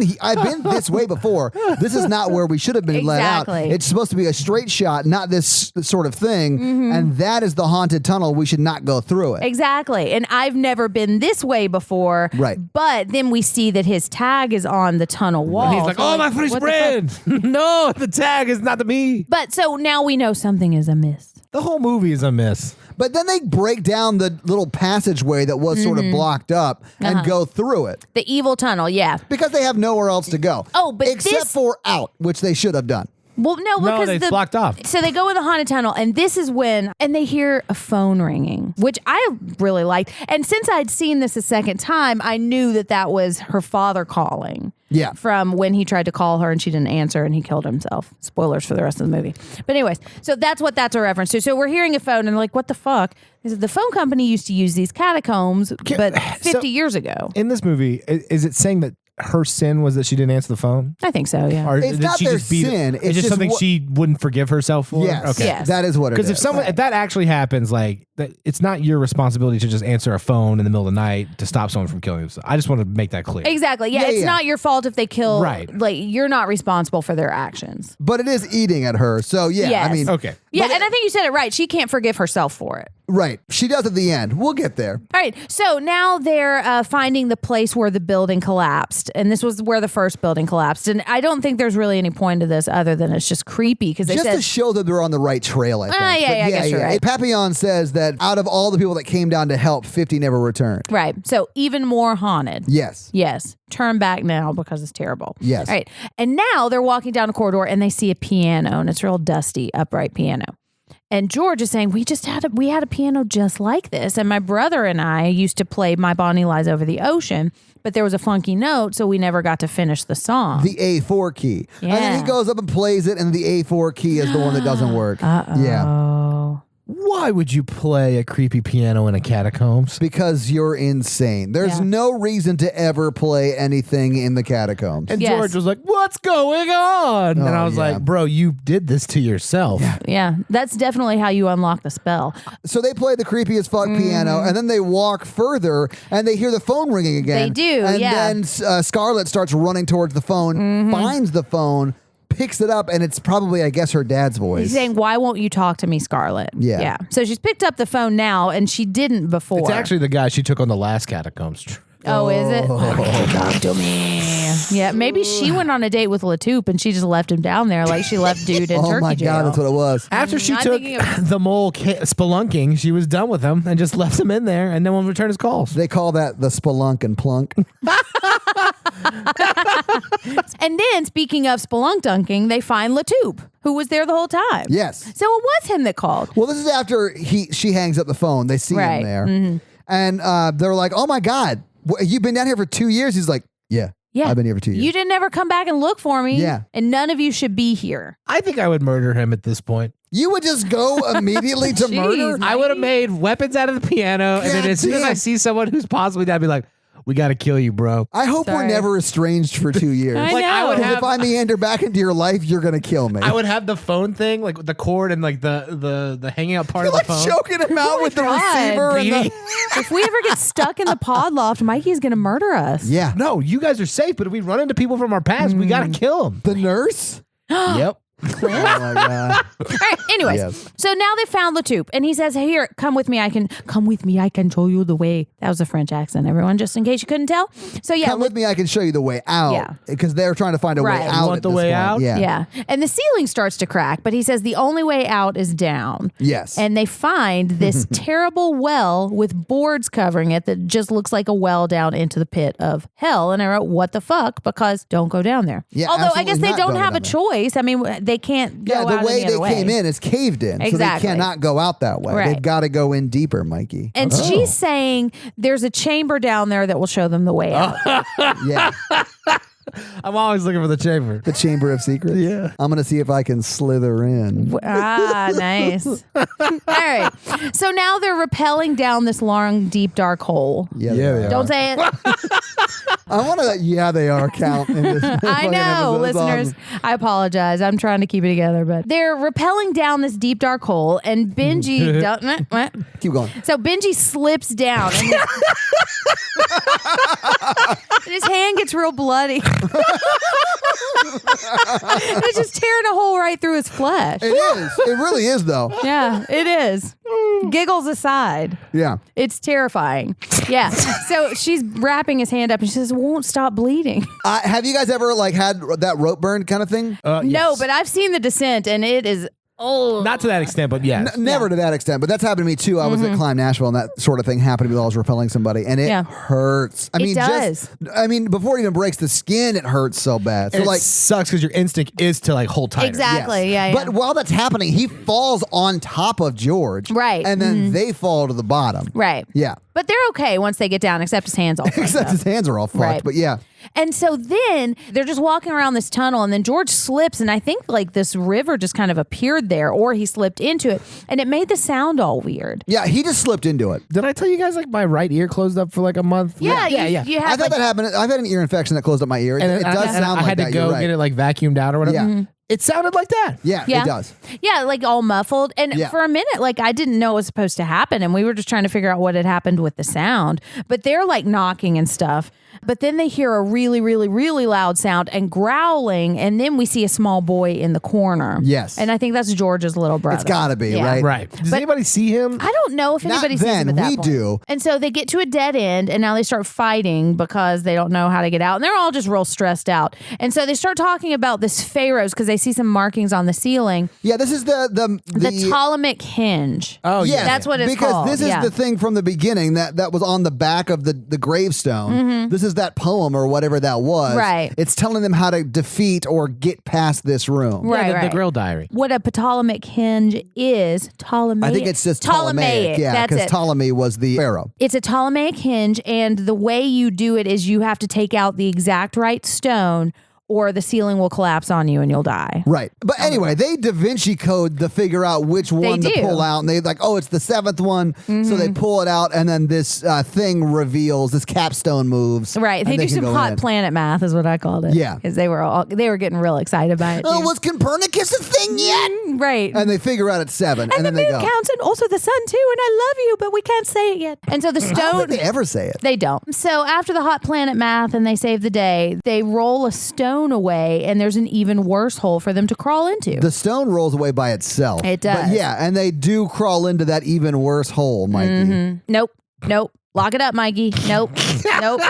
this way before. This is not where we should have been let out. Exactly. It's supposed to be a straight shot, not this sort of thing. And that is the haunted tunnel. We should not go through it. Exactly. And I've never been this way before. Right. But then we see that his tag is on the tunnel wall. And he's like, So, oh, my free what the fuck? spread. No, the tag is not me. But so now we know something is amiss. The whole movie is a miss. But then they break down the little passageway that was sort of blocked up and go through it The evil tunnel, yeah. because they have nowhere else to go. Oh, but except this- for out, which they should have done. Well, no, No, because they blocked off. So they go in the haunted tunnel, and this is when, and they hear a phone ringing, which I really liked. And since I'd seen this a second time, I knew that that was her father calling. Yeah. From when he tried to call her and she didn't answer and he killed himself. Spoilers for the rest of the movie. But anyways, so that's what that's a reference to. So we're hearing a phone and like, what the fuck? They said, the phone company used to use these catacombs, but 50 years ago. In this movie, is it saying that her sin was that she didn't answer the phone? I think so, yeah. Or It's did not she their just beat sin, It's it's just just something what- she wouldn't forgive herself for? Yes. Okay. Yes. That is what it is. Because if that actually happens, like it's not your responsibility to just answer a phone in the middle of the night to stop someone from killing themselves. I just want to make that clear. Exactly. Yeah, Yeah, it's yeah. not your fault if they kill. Right. Like, you're not responsible for their actions. But it is eating at her. So, yeah, Yes. I mean, Okay. Yeah, But and I think you said it right. She can't forgive herself for it. right. She does at the end. We'll get there. All right, so now they're finding the place where the building collapsed, and this was where the first building collapsed. And I don't think there's really any point to this other than it's just creepy because they Just said to show that they're on the right trail, I think. yeah, But yeah, I guess you're right. Papillon says that out of all the people that came down to help, 50 never returned. right. So even more haunted. Yes. Yes. Turn back now because it's terrible. Yes. All right. And now they're walking down a corridor and they see a piano and it's a real dusty upright piano. And George is saying, we had a piano just like this. And my brother and I used to play My Bonnie Lies Over the Ocean, but there was a funky note, so we never got to finish the song. The A4 key. And then Yeah. he goes up and plays it, and the A4 key is the one that doesn't work. Yeah. Oh. Why would you play a creepy piano in a catacombs? Because you're insane. There's Yeah. no reason to ever play anything in the catacombs. And Yes. George was like, what's going on? And I was yeah. like, bro, you did this to yourself. Yeah, that's definitely how you unlock the spell. So they play the creepy as fuck piano, and then they walk further, and they hear the phone ringing again. They do, and yeah. then Scarlett starts running towards the phone, finds the phone, picks it up, and it's probably, I guess, her dad's voice. He's saying, why won't you talk to me, Scarlett? Yeah. Yeah. So she's picked up the phone now, and she didn't before. It's actually the guy she took on the last catacombs. Oh, is it? Talk to me. Yeah, maybe she went on a date with Latoop and she just left him down there like she left dude in Oh Turkey my jail. God, that's what it was. After she I'm took thinking of- the mole spelunking, she was done with him and just left him in there and no one returned his calls. They call that the spelunk and plunk. And then, speaking of spelunkunking, they find Latoop, who was there the whole time. Yes. So it was him that called. Well, this is after she hangs up the phone. They see him there. And they're like, oh my God, you've been down here for 2 years? He's like, yeah. I've been here for 2 years. You didn't ever come back and look for me. Yeah. And none of you should be here. I think I would murder him at this point. You would just go immediately to murder? I would have made weapons out of the piano, and then as soon as I see someone who's possibly dead, I'd be like, we got to kill you, bro. I hope we're never estranged for 2 years. I know. If I meander back into your life, you're going to kill me. I would have the phone thing, like the cord and like the hanging out part of the phone. Choking him out with the receiver. And If we ever get stuck in the pod loft, Mikey's going to murder us. Yeah. No, you guys are safe, but if we run into people from our past, we got to kill them. The nurse? Yep. Oh my God. All right, anyways, so now they found Latoop, and he says, here, come with me, I can show you the way. That was a French accent, everyone, just in case you couldn't tell. So yeah. Come with me, I can show you the way out. Yeah. Because they're trying to find a way Right. out. You want at the this way point. out? Yeah. And the ceiling starts to crack, but he says the only way out is down. Yes. And they find this terrible well with boards covering it that just looks like a well down into the pit of hell. And I wrote, what the fuck? Because don't go down there. Yeah, although I guess absolutely they not don't go have a down there. choice. I mean, they can't go the out way any other they way. came in is caved in. Exactly. So they cannot go out that way. Right. They've got to go in deeper, Mikey. And she's saying there's a chamber down there that will show them the way out. Yeah. I'm always looking for the chamber. The Chamber of Secrets? Yeah. I'm going to see if I can slither in. Nice. All right. So now they're rappelling down this long, deep, dark hole. Yeah, Yeah, they they are. Don't say it. I want to, they are count in this. I fucking know, episode. That's listeners. awesome. I apologize. I'm trying to keep it together, but they're rappelling down this deep, dark hole, and Benji. Keep going. So Benji slips down, and his hand gets real bloody. It's just tearing a hole right through his flesh. It is. It really is, though. Yeah, it is. Giggles aside. Yeah. It's terrifying. Yeah. So she's wrapping his hand up and she says, it won't stop bleeding. Have you guys ever had that rope burn kind of thing? No, but I've seen The Descent and it is Not to that extent, but yes. Never to that extent, but that's happened to me too. I was at Climb Nashville, and that sort of thing happened to me while I was repelling somebody, and it hurts. I mean, does. Before it even breaks the skin, it hurts so bad. So And it sucks because your instinct is to hold tighter. Exactly. Yes. Yeah. But while that's happening, he falls on top of George, Right. and then they fall to the bottom. Right. Yeah. But they're okay once they get down, except his hands all fucked Except up. his hands are all fucked. Right. But yeah. And so then they're just walking around this tunnel, and then George slips, and I think this river just kind of appeared there, or he slipped into it, and it made the sound all weird. Yeah, he just slipped into it. Did I tell you guys my right ear closed up for a month? Yeah. You I've have had that happen. I've had an ear infection that closed up my ear. It does sound I like had to that. go You're right. get it vacuumed out or whatever. Yeah. It sounded like that. Yeah, Yeah. it does. Yeah, all muffled. And Yeah. for a minute, I didn't know it was supposed to happen. And we were just trying to figure out what had happened with the sound. But they're knocking and stuff. But then they hear a really, really, really loud sound and growling. And then we see a small boy in the corner. Yes. And I think that's George's little brother. It's got to be, right? Right. Does But- anybody see him? I don't know if Not anybody sees then. him at that We point. do. And so they get to a dead end, and now they start fighting because they don't know how to get out. And they're all just real stressed out. And so they start talking about this pharaohs because they see some markings on the ceiling. Yeah, this is the Ptolemaic hinge. Oh, yeah, That's what it's because called. this is Yeah. the thing from the beginning that was on the back of the gravestone. This is that poem or whatever that was. Right. It's telling them how to defeat or get past this room. Right. The Grill Diary. What a Ptolemaic hinge is, Ptolemaic. I think it's just Ptolemaic. Yeah, that's because it. Ptolemy was the pharaoh. It's a Ptolemaic hinge, and the way you do it is you have to take out the exact right stone, or the ceiling will collapse on you and you'll die. Right. But anyway, they Da Vinci code to figure out which one to do. pull out. And they it's the seventh one. So they pull it out, and then this thing reveals, this capstone moves. Right. They and do can some go hot in. planet math is what I called it. Yeah. Because they were getting real excited by it. Oh, too. was Copernicus a thing yet? Right. And they figure out it's 7. And, And the then they moon go. counts, and also the sun too, and I love you, but we can't say it yet. And so the I don't stone think they ever say it. They don't. So after the hot planet math and they save the day, they roll a stone away, and there's an even worse hole for them to crawl into. The stone rolls away by itself. It does. But yeah, and they do crawl into that even worse hole, Mikey. Nope. Lock it up, Mikey. Nope. Nope.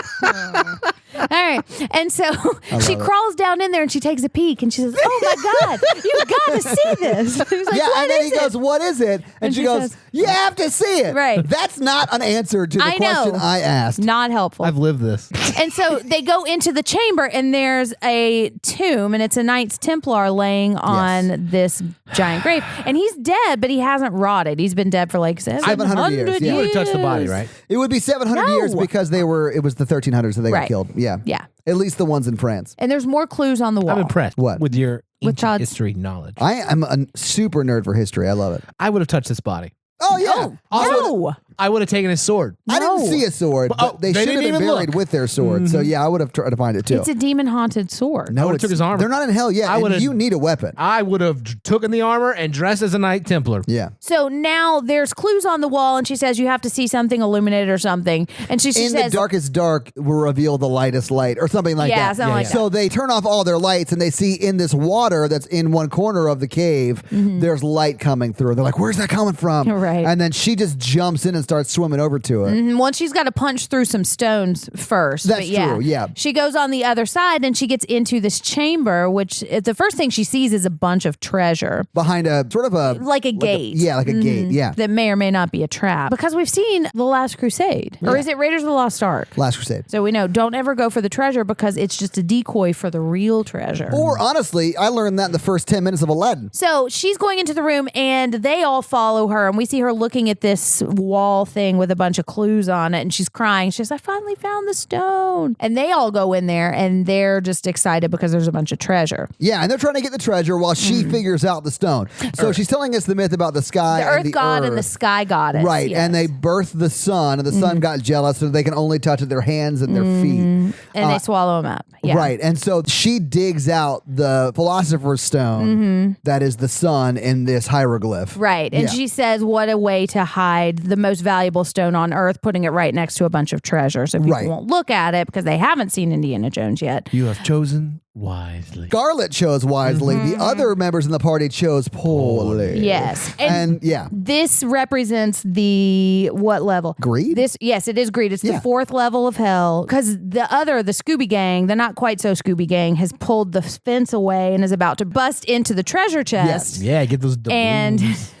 All right. And so she crawls down in there and she takes a peek and she says, oh my God, you've got to see this. He's like, and then he goes, what is it? And she goes, says, you have to see it. Right. That's not an answer to the question I asked. Not helpful. I've lived this. And so they go into the chamber and there's a tomb and it's a Knights Templar laying on this giant grave. And he's dead, but he hasn't rotted. He's been dead for like 700 years. You would have touched the body, right? It would be 700 years because it was the 1300s that they got killed. Yeah. Yeah. At least the ones in France. And there's more clues on the wall. I'm impressed with your Todd's history knowledge. I am a super nerd for history. I love it. I would have touched this body. Oh, yeah. No. I would have taken his sword. I didn't see a sword, but they should have been buried with their sword. So, yeah, I would have tried to find it, too. It's a demon-haunted sword. No, I would've took his armor. They're not in hell yet, and you need a weapon. I would have taken the armor and dressed as a Knight Templar. Yeah. So now there's clues on the wall, and she says you have to see something illuminated or something. And she says, in the darkest dark will reveal the lightest light, or something like that. Yeah, something like that. So they turn off all their lights, and they see in this water that's in one corner of the cave, there's light coming through. They're like, where's that coming from? Right. And then she just jumps in and starts swimming over to it. Well, she's got to punch through some stones first. That's true, yeah. She goes on the other side and she gets into this chamber, which the first thing she sees is a bunch of treasure. Behind a sort of a... Like a gate. Like a gate, yeah. That may or may not be a trap. Because we've seen The Last Crusade. Or is it Raiders of the Lost Ark? Last Crusade. So we know, don't ever go for the treasure because it's just a decoy for the real treasure. Or honestly, I learned that in the first 10 minutes of Aladdin. So she's going into the room and they all follow her and we see her looking at this wall thing with a bunch of clues on it and she's crying. She says, I finally found the stone. And they all go in there and they're just excited because there's a bunch of treasure. Yeah, and they're trying to get the treasure while she figures out the stone. So she's telling us the myth about the sky The and earth the god earth. and the sky goddess. Right, yes. and they birthed the sun, and the sun got jealous, so they can only touch it with their hands and their feet. And they swallow them up. Yeah. Right, and so she digs out the philosopher's stone that is the sun in this hieroglyph. Right. And she says, what a way to hide the most valuable stone on earth, putting it right next to a bunch of treasure. So people won't look at it because they haven't seen Indiana Jones yet. You have chosen wisely. Scarlet chose wisely. The other members in the party chose poorly. Yes. And yeah. This represents the what level? Greed? Yes, it is greed. It's the fourth level of hell. Because the Scooby Gang, the not quite so Scooby Gang, has pulled the fence away and is about to bust into the treasure chest. Yes. Yeah, get those doubloons.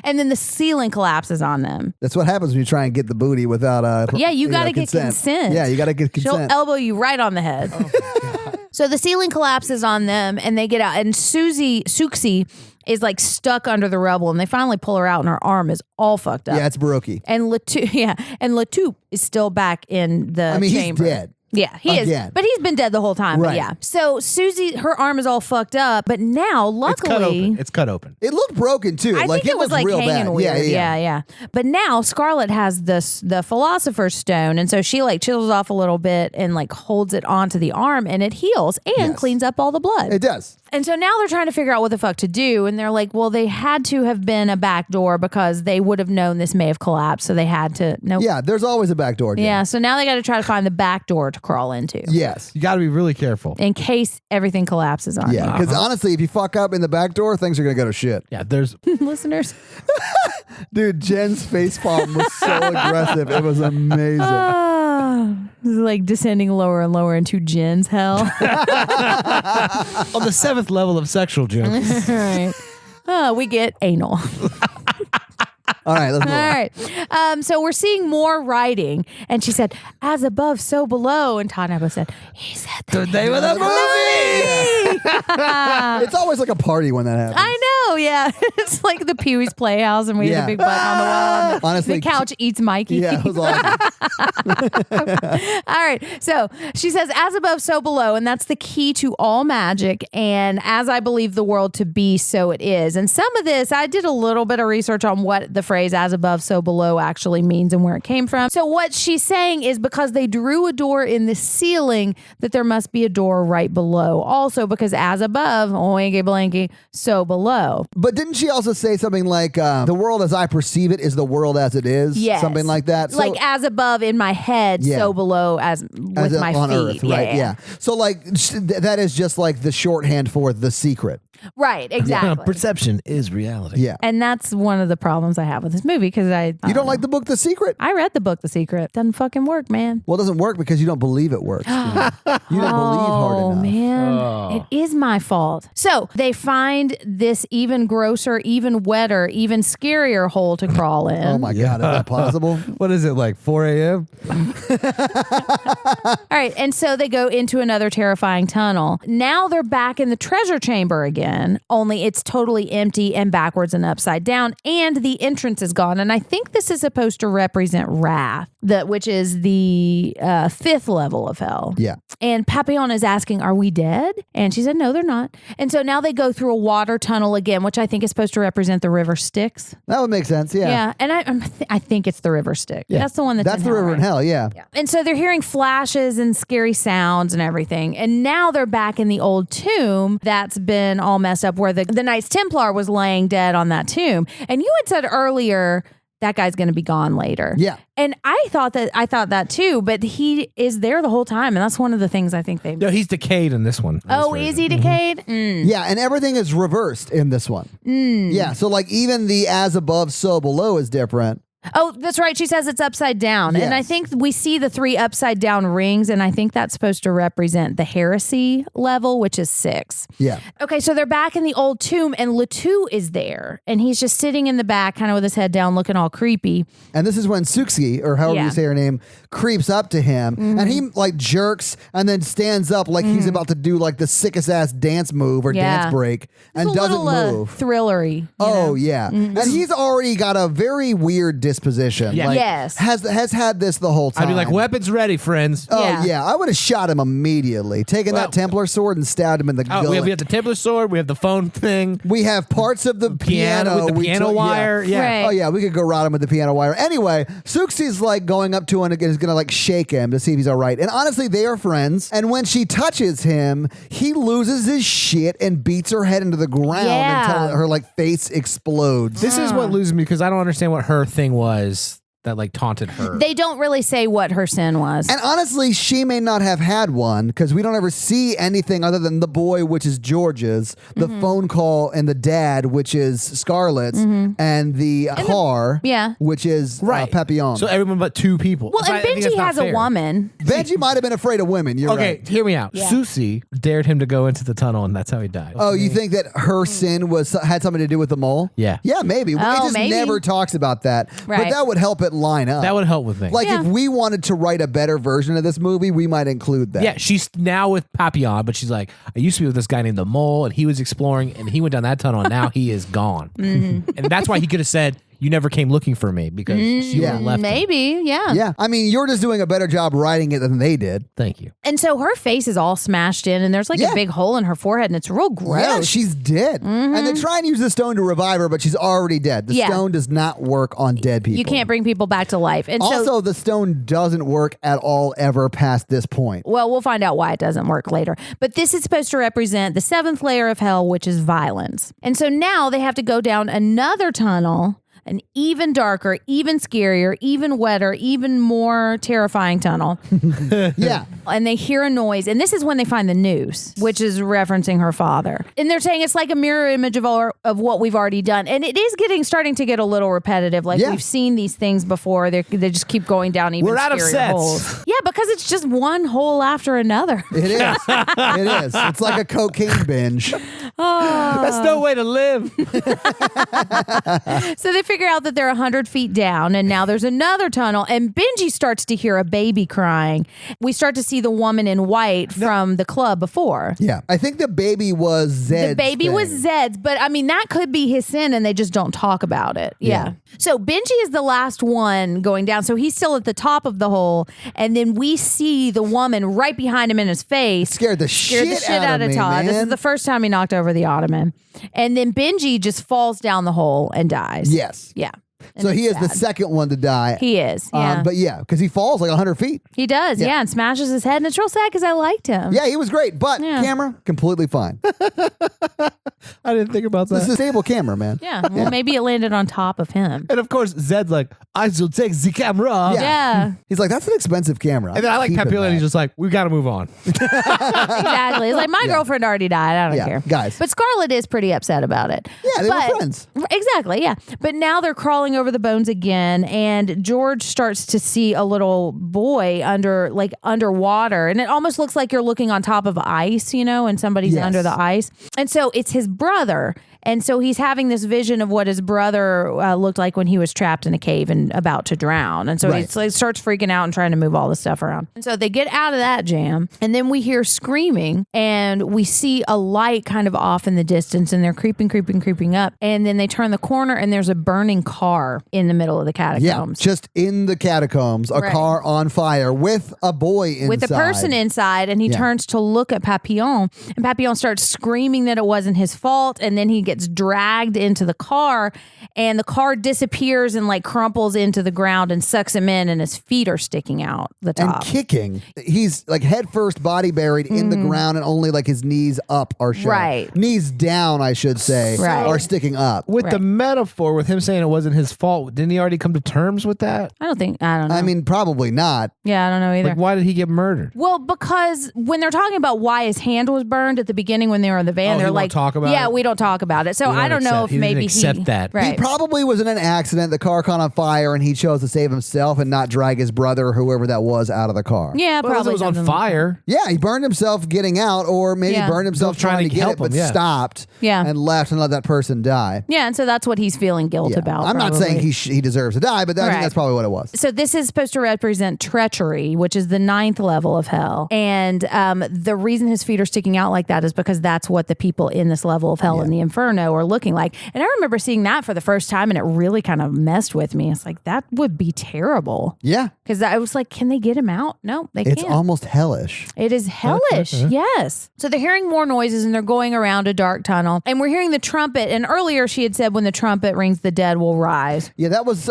And then the ceiling collapses on them. That's what happens when you try and get the booty without you got to get consent. Yeah, you got to get consent. She'll elbow you right on the head. So the ceiling collapses on them and they get out. And Suxi is like stuck under the rubble and they finally pull her out and her arm is all fucked up. Yeah, it's Baroque. And Latup is still back in the chamber. He's dead. Yeah, he is. But he's been dead the whole time. Right. But yeah. So Susie, her arm is all fucked up, but now luckily It's cut open. It looked broken too. I think it was like real hanging bad. weird. Yeah. But now Scarlet has the Philosopher's Stone, and so she like chisels off a little bit and like holds it onto the arm, and it heals and cleans up all the blood. It does. And so now they're trying to figure out what the fuck to do, and they're like, well, they had to have been a back door because they would have known this may have collapsed, so they had to know. Yeah, there's always a back door. Jen. Yeah, so now they got to try to find the back door to crawl into. Yes. You got to be really careful. In case everything collapses on Yeah, because honestly, if you fuck up in the back door, things are going to go to shit. Yeah, there's... you. Listeners. Dude, Jen's facepalm was so aggressive. It was amazing. This is like descending lower and lower into Jen's hell. On the 7th level of sexual jokes. All right. We get anal. All right, let's move on. All right. So we're seeing more writing. And she said, as above, so below. And Tanaba said, he said the name of the movie. It's always like a party when that happens. I know, yeah. It's like the Pee-wee's Playhouse and we have a big button on the wall. And Honestly, the couch eats Mikey. Yeah, it was awesome. All right. So she says, as above, so below. And that's the key to all magic. And as I believe the world to be, so it is. And some of this, I did a little bit of research on what the phrase as above, so below actually means and where it came from. So what she's saying is because they drew a door in the ceiling, that there must be a door right below. Also because as above, oinky blanky, so below. But didn't she also say something like, the world as I perceive it is the world as it is? Yes. Something like that? Like as above in my head, so below as with my on feet. Earth, right? Yeah. So like that is just like the shorthand for the secret. Right, exactly. Perception is reality. Yeah. And that's one of the problems I have with this movie because You don't like the book The Secret? I read the book The Secret. Doesn't fucking work, man. Well, it doesn't work because you don't believe it works. You don't believe hard Oh, enough. man. It is my fault. So they find this even grosser, even wetter, even scarier hole to crawl in. Oh my God, is that possible? What is it, like 4 a.m.? All right. And so they go into another terrifying tunnel. Now they're back in the treasure chamber again, only it's totally empty and backwards and upside down, and the entrance is gone. And I think this is supposed to represent Wrath, which is the 5th level of hell. Yeah. And Papillon is asking, are we dead? And she said, no, they're not. And so now they go through a water tunnel again, which I think is supposed to represent the river Styx. That would make sense. Yeah. Yeah. And I think it's the river Styx. Yeah. That's the one that's the river in hell. Yeah. Yeah. And so they're hearing flashes and scary sounds and everything. And now they're back in the old tomb that's been all messed up where the Knights Templar was laying dead on that tomb. And you had said earlier that guy's going to be gone later. Yeah. And I thought that too, but he is there the whole time. And that's one of the things I think No, he's decayed in this one. Oh, is he decayed? Mm. Yeah, and everything is reversed in this one. Yeah, so like even the as above, so below is different. Oh, that's right. She says it's upside down. And I Yes. think we see the 3 upside down rings, and I think that's supposed to represent the heresy level, which is 6. Yeah. Okay, so they're back in the old tomb, and Letou is there, and he's just sitting in the back, kind of with his head down, looking all creepy. And this is when Suxi, or however Yeah. you say her name, creeps up to him, and he like jerks and then stands up like he's about to do like the sickest ass dance move or Yeah. dance break and It's a doesn't little, move. thrillery. you Oh know? yeah, and he's already got a very weird disposition. Yeah. Like, Yes. has had this the whole time. I'd be like, weapons ready, friends. Oh Yeah. yeah, I would have shot him immediately, taken Well- that Templar sword and stabbed him in the Oh, gullet. we have the Templar sword. We have the phone thing. We have parts of the piano with the we piano took- yeah. wire. Yeah. Right. Oh yeah, we could go rot him with the piano wire. Anyway, Suxi's like going up to him and is gonna like shake him to see if he's all right. And honestly, they are friends. And when she touches him, he loses his shit and beats her head into the ground Yeah. until her like face explodes. This is what loses me because I don't understand what her thing was that like taunted her. They don't really say what her sin was. And honestly, she may not have had one because we don't ever see anything other than the boy, which is George's, the phone call, and the dad, which is Scarlett's, and the car, yeah. which is right. Papillon. So everyone but 2 people. Well, So and I think Benji that's not has a fair. woman. Benji might have been afraid of women. You're Okay, right. hear me out. Yeah. Susie dared him to go into the tunnel, and that's how he died. Oh, you think that her sin had something to do with the mole? Yeah. Yeah, maybe. It Oh, just maybe. never talks about that. But Right. that would help it line up. That would help with me. Like Yeah. if we wanted to write a better version of this movie, we might include that. Yeah, she's now with Papillon, but she's like, I used to be with this guy named the Mole, and he was exploring, and he went down that tunnel, and now he is gone. And that's why he could have said, you never came looking for me, because she would have left him. Maybe, yeah. Yeah. I mean, you're just doing a better job writing it than they did. Thank you. And so her face is all smashed in, and there's like Yeah. a big hole in her forehead, and it's real gross. Yeah, she's dead. And they try and use the stone to revive her, but she's already dead. The Yeah. stone does not work on dead people. You can't bring people back to life. And so, Also, the stone doesn't work at all ever past this point. well, we'll find out why it doesn't work later. But this is supposed to represent the 7th layer of hell, which is violence. And so now they have to go down another tunnel, an even darker, even scarier, even wetter, even more terrifying tunnel. Yeah. And they hear a noise. And this is when they find the noose, which is referencing her father. And they're saying it's like a mirror image of what we've already done. And it is starting to get a little repetitive. Like Yeah. we've seen these things before. They just keep going down even We're out of scarier sets. holes. Yeah, because it's just one hole after another. It is. It is. It's like a cocaine binge. That's no way to live. So they figure out that they're 100 feet down, and now there's another tunnel, and Benji starts to hear a baby crying. We start to see the woman in white from the club before. Yeah. I think the baby was Zed's The baby was thing. Zed's, but I mean, that could be his sin, and they just don't talk about it. Yeah. So Benji is the last one going down. So he's still at the top of the hole, and then we see the woman right behind him in his face. Scared the shit out of me, Todd. This is man. the first time he knocked over the ottoman. And then Benji just falls down the hole and dies. Yes. Yeah. And So it's he is the sad. second one to die. He is. Yeah. But yeah, because he falls like 100 feet. He does. Yeah. And smashes his head. And it's real sad because I liked him. Yeah, he was great. But Yeah. camera, completely fine. I didn't think about This is that. a stable camera, man. Yeah. Well, maybe it landed on top of him. And of course, Zed's like, I shall take the camera. Yeah. He's like, that's an expensive camera. And then I like Keep it, Papilla, and he's man. just like, we got to move on. Exactly. It's like my girlfriend already died. I don't Yeah, care. guys. But Scarlett is pretty upset about it. Yeah, they But- were friends. Exactly, yeah. But now they're crawling over the bones again, and George starts to see a little boy underwater, and it almost looks like you're looking on top of ice, and somebody's Yes. under the ice. And so it's his brother. And so he's having this vision of what his brother looked like when he was trapped in a cave and about to drown. And so Right. he starts freaking out and trying to move all the stuff around. And so they get out of that jam, and then we hear screaming, and we see a light kind of off in the distance, and they're creeping up. And then they turn the corner, and there's a burning car in the middle of the Yeah, catacombs. just in the catacombs, a Right. car on fire with a boy inside. With a person inside, and he Yeah. turns to look at Papillon, and Papillon starts screaming that it wasn't his fault, and then he gets dragged into the car, and the car disappears and crumples into the ground and sucks him in, and his feet are sticking out the and top. kicking. He's like head first, body buried in the ground, and only his knees up are showing. Right. Knees down, I should say, Right. are sticking up. With the Right. metaphor, with him saying it wasn't his fault, didn't he already come to terms with that? I don't know. I mean, probably not. Yeah, I don't know either. Like, why did he get murdered? Well, because when they're talking about why his hand was burned at the beginning when they were in the van, Oh, they're he won't like, talk about yeah, it? we don't talk about it. So He I won't don't know accept- if he didn't maybe accept that. Right. He probably was in an accident. The car caught on fire, and he chose to save himself and not drag his brother or whoever that was out of the car. yeah, Well, probably it was on something like fire. Yeah, he burned himself getting out, or maybe Yeah. burned himself Trying trying to to get help it, but him, yeah. stopped. Yeah. And left and let that person die. Yeah, and so that's what he's feeling guilt Yeah. about. I'm not probably. saying he deserves to die, but I Right. think that's probably what it was. So this is supposed to represent treachery, which is the 9th level of hell. And the reason his feet are sticking out like that is because that's what the people in this level of hell in the Inferno are looking like. And I remember seeing that for the first time, and it really kind of messed with me. It's like, that would be terrible. Yeah. Because I was like, can they get him out? No, they It's can't. almost hellish. It is hellish. Yes. So they're hearing more noises, and they're going around a dark tunnel. And we're hearing the trumpet. And earlier she had said, when the trumpet rings, the dead will rise. Yeah, that was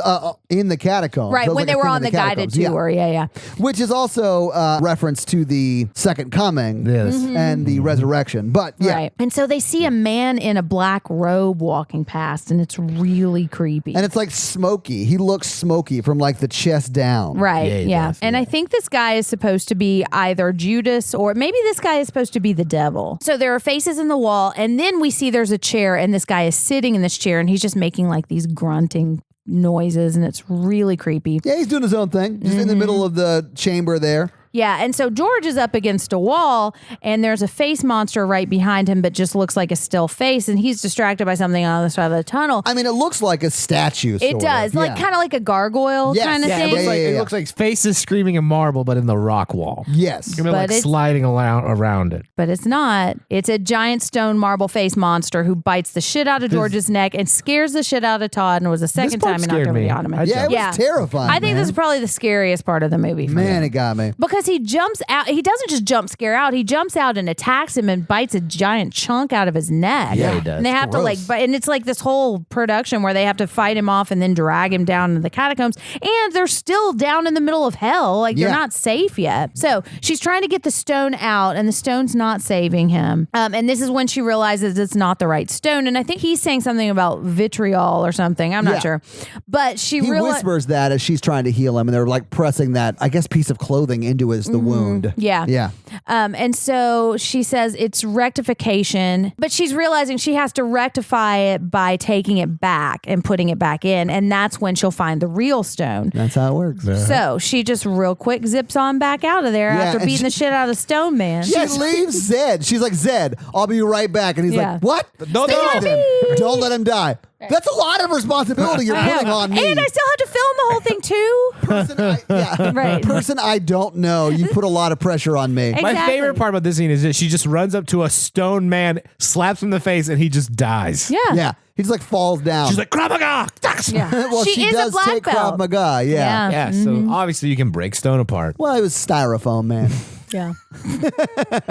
in the catacombs. Right. That was When like they a were thing on in the guided catacombs. Yeah. tour. Yeah. Which is also reference to the second coming Yes. and the resurrection. But yeah. Right. And so they see a man in a black robe walking past, and it's really creepy. And it's like smoky. He looks smoky from the chest down. Right. Yeah, he Yeah. does, And I think this guy is supposed to be either Judas, or maybe this guy is supposed to be the devil. So there are faces in the wall, and then we see there's a chair, and this guy is sitting in this chair, and he's just making these grunting noises, and it's really creepy. Yeah, he's doing his own thing, just in the middle of the chamber there. Yeah, and so George is up against a wall, and there's a face monster right behind him, but just looks like a still face, and he's distracted by something on the other side of the tunnel. I mean, it looks like a statue. It sort does, of. Yeah. kind of like a gargoyle Yes. kind of Yeah, It thing. looks like yeah. it looks like faces screaming in marble, but in the rock wall. Yes. You're But it's- sliding around it. But it's not. It's a giant stone marble face monster who bites the shit out of George's neck and scares the shit out of Todd, and it was the second part time he knocked scared over me. the ottoman. I Yeah, it was terrifying. I think man. this is probably the scariest part of the movie for me. Man, it got me. Because he jumps out. He doesn't just jump scare out. He jumps out and attacks him and bites a giant chunk out of his neck. Yeah, he does. And they have to Gross. and it's this whole production where they have to fight him off and then drag him down into the catacombs. And they're still down in the middle of hell. They're Yeah. not safe yet. So she's trying to get the stone out, and the stone's not saving him. And this is when she realizes it's not the right stone. And I think he's saying something about vitriol or something. I'm not Yeah. sure. But she He realizes. whispers that as she's trying to heal him, and they're pressing that, I guess, piece of clothing into the wound. Yeah. Yeah. And so she says it's rectification, but she's realizing she has to rectify it by taking it back and putting it back in. And that's when she'll find the real stone. That's how it works. So she just real quick zips on back out of there Yeah, after and beating the shit out of Stone Man. She leaves Zed. She's like, Zed, I'll be right back. And he's Yeah. like, what? No, Stay no. with him. Don't let him die. That's a lot of responsibility you're putting on me. And I still have to film the whole thing too. Right. Person I don't know. You put a lot of pressure on me. Exactly. My favorite part about this scene is that she just runs up to a stone man, slaps him in the face, and he just dies. Yeah. Yeah. He just falls down. She's like, Krav Maga! Yeah. well, she is does a black take belt. Krav Maga. Yeah. Yeah. Yeah, so obviously you can break stone apart. Well, it was styrofoam, man. Yeah.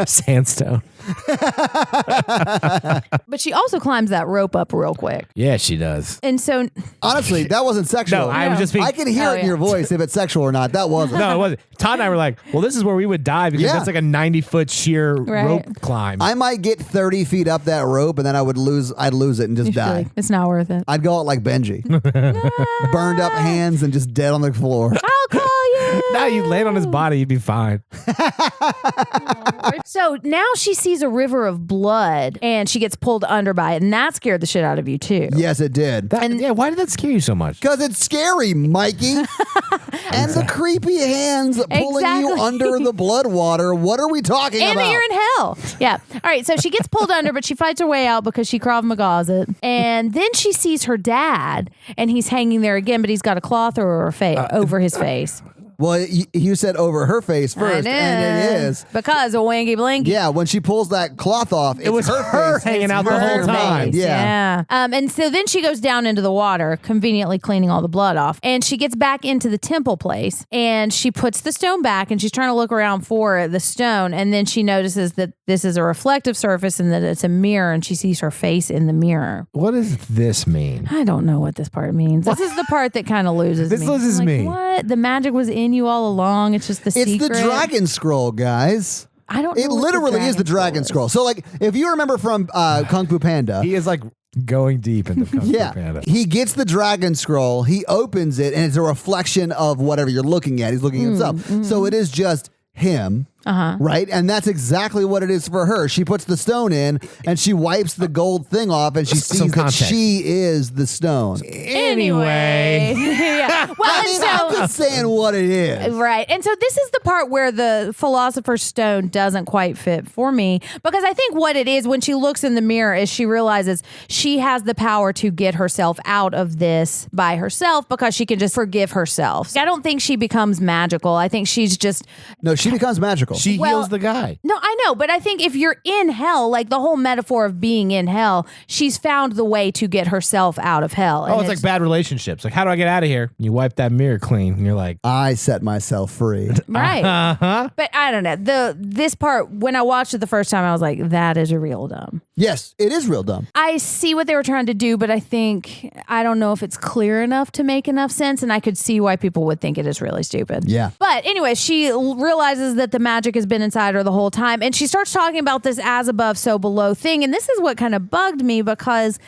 Sandstone. But she also climbs that rope up real quick. Yeah, she does. And so Honestly, that wasn't sexual. No, I was just being. I can hear it in your voice if it's sexual or not. That wasn't. No, it wasn't. Todd and I were like, well, this is where we would die because that's like a 90-foot sheer rope climb. I might get 30 feet up that rope and then I'd lose it and just die. like, it's not worth it. I'd go out like Benji. Burned up hands and just dead on the floor. I'll call you. No, you'd land on his body, you'd be fine. So now she sees a river of blood and she gets pulled under by it. And that scared the shit out of you too. Yes, it did. Yeah, why did that scare you so much? Because it's scary, Mikey. And the creepy hands pulling you under the blood water. What are we talking about? And you're in hell. Yeah. All right. So she gets pulled under, but she fights her way out because she Krav Maga's it. And then she sees her dad, and he's hanging there again, but he's got a cloth over his face. Well, you said over her face first, and it is. Because of Wanky Blanky. Yeah, when she pulls that cloth off, it was her her face hanging out the whole time. Yeah. And so then she goes down into the water, conveniently cleaning all the blood off. And she gets back into the temple place, and she puts the stone back, and she's trying to look around for the stone. And then she notices that this is a reflective surface and that it's a mirror, and she sees her face in the mirror. What does this mean? I don't know what this part means. This is the part that kind of loses me. This loses me. What? The magic was in you all along. It's just the secret. It's the dragon scroll, guys. I don't know. It literally is the dragon scroll. So, like, if you remember from Kung Fu Panda, He is like going deep into Kung Fu yeah, Panda. he gets the dragon scroll. He opens it, and it's a reflection of whatever you're looking at. He's looking at himself. Mm-hmm. So it is just him. Right? And that's exactly what it is for her. She puts the stone in and she wipes the gold thing off and she sees that she is the stone. Anyway. Yeah. Well, I mean, I'm just saying what it is. Right. And so this is the part where the Philosopher's Stone doesn't quite fit for me, because I think what it is when she looks in the mirror is she realizes she has the power to get herself out of this by herself because she can just forgive herself. I don't think she becomes magical. I think she's just... No, she becomes magical. She heals the guy. No, I know, but I think if you're in hell, like the whole metaphor of being in hell, she's found the way to get herself out of hell. Oh, it's like bad relationships. Like, how do I get out of here? You wipe that mirror clean, and you're like, I set myself free. Right. But I don't know. This part, when I watched it the first time, I was like, that is real dumb. Yes, it is real dumb. I see what they were trying to do, but I don't know if it's clear enough to make enough sense, and I could see why people would think it is really stupid. Yeah. But anyway, she realizes that the magic has been inside her the whole time, and she starts talking about this as above, so below thing, and this is what kind of bugged me, because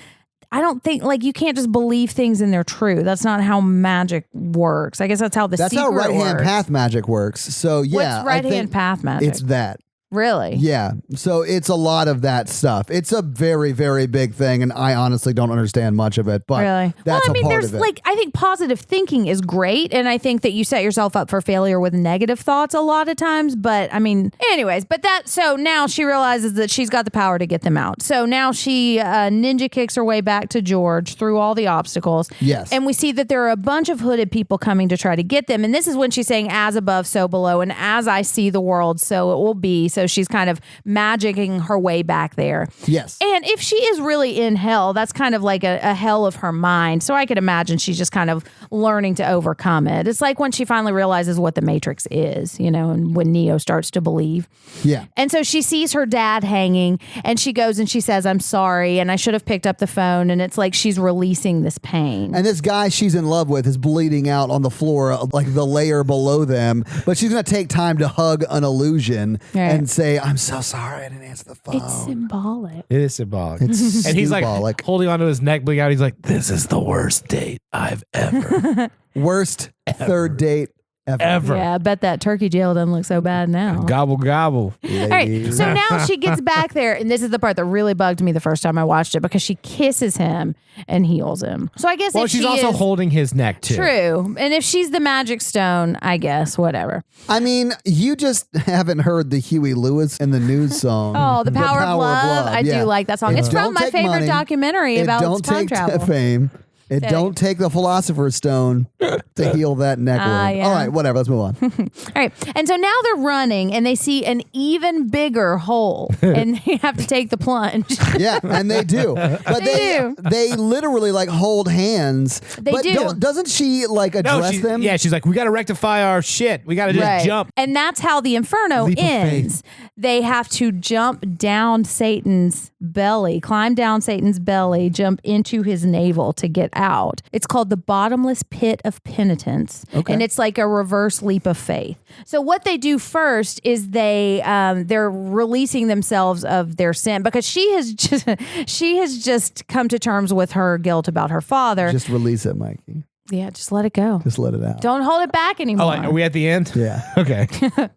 I don't think, like, you can't just believe things and they're true. That's not how magic works. I guess that's how That's how right-hand path magic works. So, yeah. What's right-hand path magic? It's that. Really? Yeah. So it's a lot of that stuff. It's a very, very big thing, and I honestly don't understand much of it, but really? That's well, I mean, a part there's of it. like, I think positive thinking is great, and I think that you set yourself up for failure with negative thoughts a lot of times, but I mean, anyways, so now she realizes that she's got the power to get them out. So now she ninja kicks her way back to George through all the obstacles. Yes. And we see that there are a bunch of hooded people coming to try to get them, and this is when she's saying, as above, so below, and as I see the world, so it will be. So she's kind of magicking her way back there. Yes. And if she is really in hell, that's kind of like a hell of her mind. So I could imagine she's just kind of learning to overcome it. It's like when she finally realizes what the Matrix is, and when Neo starts to believe. Yeah. And so she sees her dad hanging, and she goes and she says, I'm sorry, and I should have picked up the phone. And it's like she's releasing this pain. And this guy she's in love with is bleeding out on the floor, like the layer below them. But she's going to take time to hug an illusion and say, I'm so sorry I didn't answer the phone. It's symbolic. it is symbolic. It's And he's symbolic. like holding onto his neck, bleeding out. He's like, this is the worst date I've ever. Worst third date ever. Yeah, I bet that turkey jail doesn't look so bad now. Gobble, gobble. All right, so now she gets back there, and this is the part that really bugged me the first time I watched it, because she kisses him and heals him. So I guess Well, if she's she also is, holding his neck, too. true, and if she's the magic stone, I guess, whatever. I mean, you just haven't heard the Huey Lewis and the News song. Oh, The Power of Love. I do like that song. It's from Don't my take favorite money. documentary It about don't time take travel. fame. It don't take the Philosopher's Stone to heal that neck wound. Yeah. All right, whatever. Let's move on. All right. And so now they're running and they see an even bigger hole and they have to take the plunge. Yeah, and they do. But they literally like hold hands. They but do. Doesn't she like address them? Yeah, she's like, we got to rectify our shit. We got to just jump. And that's how the Inferno Leap of ends. They have to jump down Satan's belly, climb down Satan's belly, jump into his navel to get out. It's called the bottomless pit of penitence. Okay. And it's like a reverse leap of faith. So what they do first is they're releasing themselves of their sin because she has just come to terms with her guilt about her father. Just release it, Mikey. Yeah, just let it go. Just let it out. Don't hold it back anymore. Oh, are we at the end? Yeah. Okay.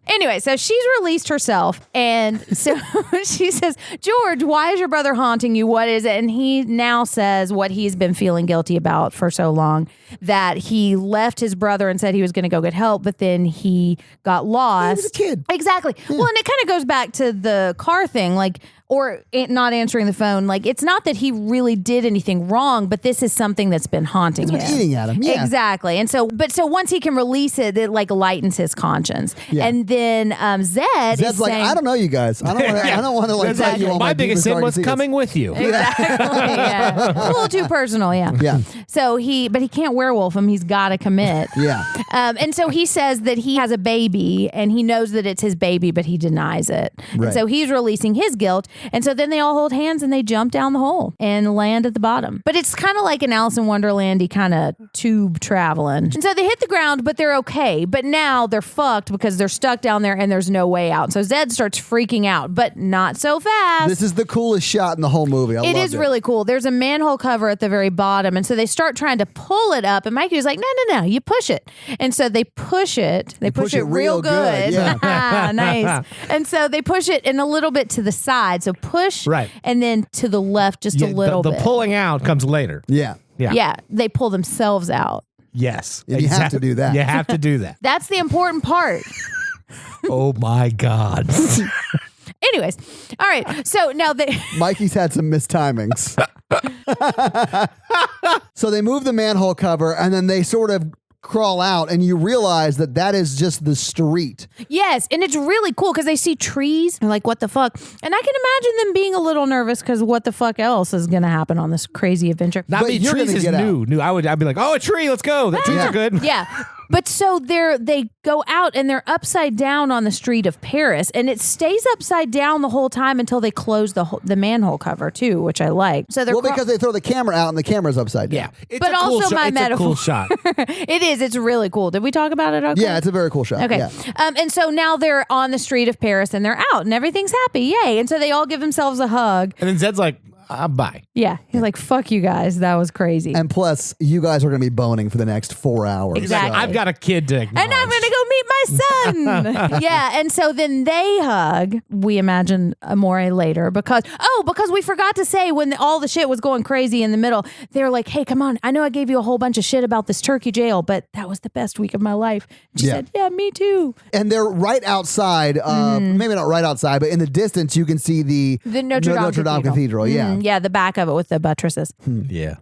Anyway, so she's released herself. And so she says, George, why is your brother haunting you? What is it? And he now says what he's been feeling guilty about for so long, that he left his brother and said he was going to go get help, but then he got lost. He was a kid. Exactly. Yeah. Well, and it kind of goes back to the car thing, like, or not answering the phone. Like, it's not that he really did anything wrong, but this is something that's been haunting him. It's been eating at him. Yeah. Exactly. And so once he can release it, it like lightens his conscience. Yeah. And then Zed's like, saying, I don't know you guys. I don't want to like tell you all my biggest sin was secrets. coming with you. Exactly. Yeah. A little too personal. Yeah. Yeah. So but he can't werewolf him. He's got to commit. Yeah. And so he says that he has a baby and he knows that it's his baby, but he denies it. Right. And so he's releasing his guilt. And so then they all hold hands and they jump down the hole and land at the bottom. But it's kind of like an Alice in Wonderland-y kind of tube traveling. And so they hit the ground, but they're okay. But now they're fucked because they're stuck down there and there's no way out. So Zed starts freaking out, but not so fast. This is the coolest shot in the whole movie. It is really cool. There's a manhole cover at the very bottom. And so they start trying to pull it up. And Mikey was like, no, you push it. And so they push it. They push it real good. Yeah. Nice. And so they push it in a little bit to the side. So push and then to the left just a little bit. The pulling out comes later. Yeah. Yeah. They pull themselves out. Yes. You have to do that. You have to do that. That's the important part. Oh my God. Anyways, all right. So now Mikey's had some mistimings. So they move the manhole cover and then they sort of crawl out and you realize that is just the street. Yes, and it's really cool because they see trees and like, what the fuck? And I can imagine them being a little nervous because what the fuck else is going to happen on this crazy adventure? Not me. Trees is new. I'd be like, oh, a tree, let's go. The trees are good. Yeah. But so they go out and they're upside down on the street of Paris, and it stays upside down the whole time until they close the manhole cover too, which I like. So they're because they throw the camera out and the camera's upside down. Yeah, it's but a cool also shot. my It's metaphor. a cool shot. It is. It's really cool. Did we talk about it? Okay. Yeah, it's a very cool shot. Okay. Yeah. And so now they're on the street of Paris and they're out and everything's happy. Yay. And so they all give themselves a hug. And then Zed's like, bye. Yeah. He's like, fuck you guys. That was crazy. And plus, you guys are going to be boning for the next 4 hours. Exactly. Like, I've got a kid to acknowledge. And I'm going to go meet my son. Yeah. And so then they hug. We imagine Amore later because we forgot to say when all the shit was going crazy in the middle, they were like, hey, come on. I know I gave you a whole bunch of shit about this turkey jail, but that was the best week of my life. She said, yeah, me too. And they're right outside, maybe not right outside, but in the distance, you can see the Notre Dame Cathedral. Yeah. Yeah, the back of it with the buttresses. Yeah.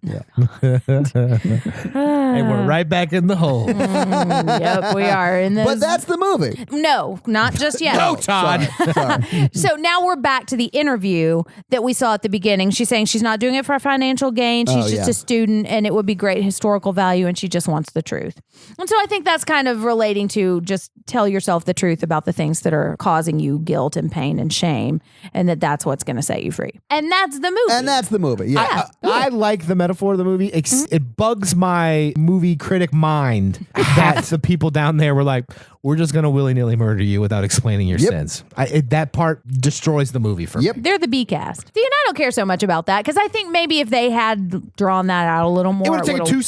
And we're right back in the hole. Yep, we are in this. But that's the movie. No, not just yet. No, Todd. Sorry. So now we're back to the interview that we saw at the beginning. She's saying she's not doing it for financial gain. She's just a student and it would be great historical value and she just wants the truth. And so I think that's kind of relating to just tell yourself the truth about the things that are causing you guilt and pain and shame and that's what's going to set you free. And that's the movie. Yeah. I like the metaphor of the movie. It bugs my movie critic mind that the people down there were like, we're just going to willy-nilly murder you without explaining your sins. That part destroys the movie for me. They're the B cast. See, and I don't care so much about that because I think maybe if they had drawn that out a little more, It would have taken 2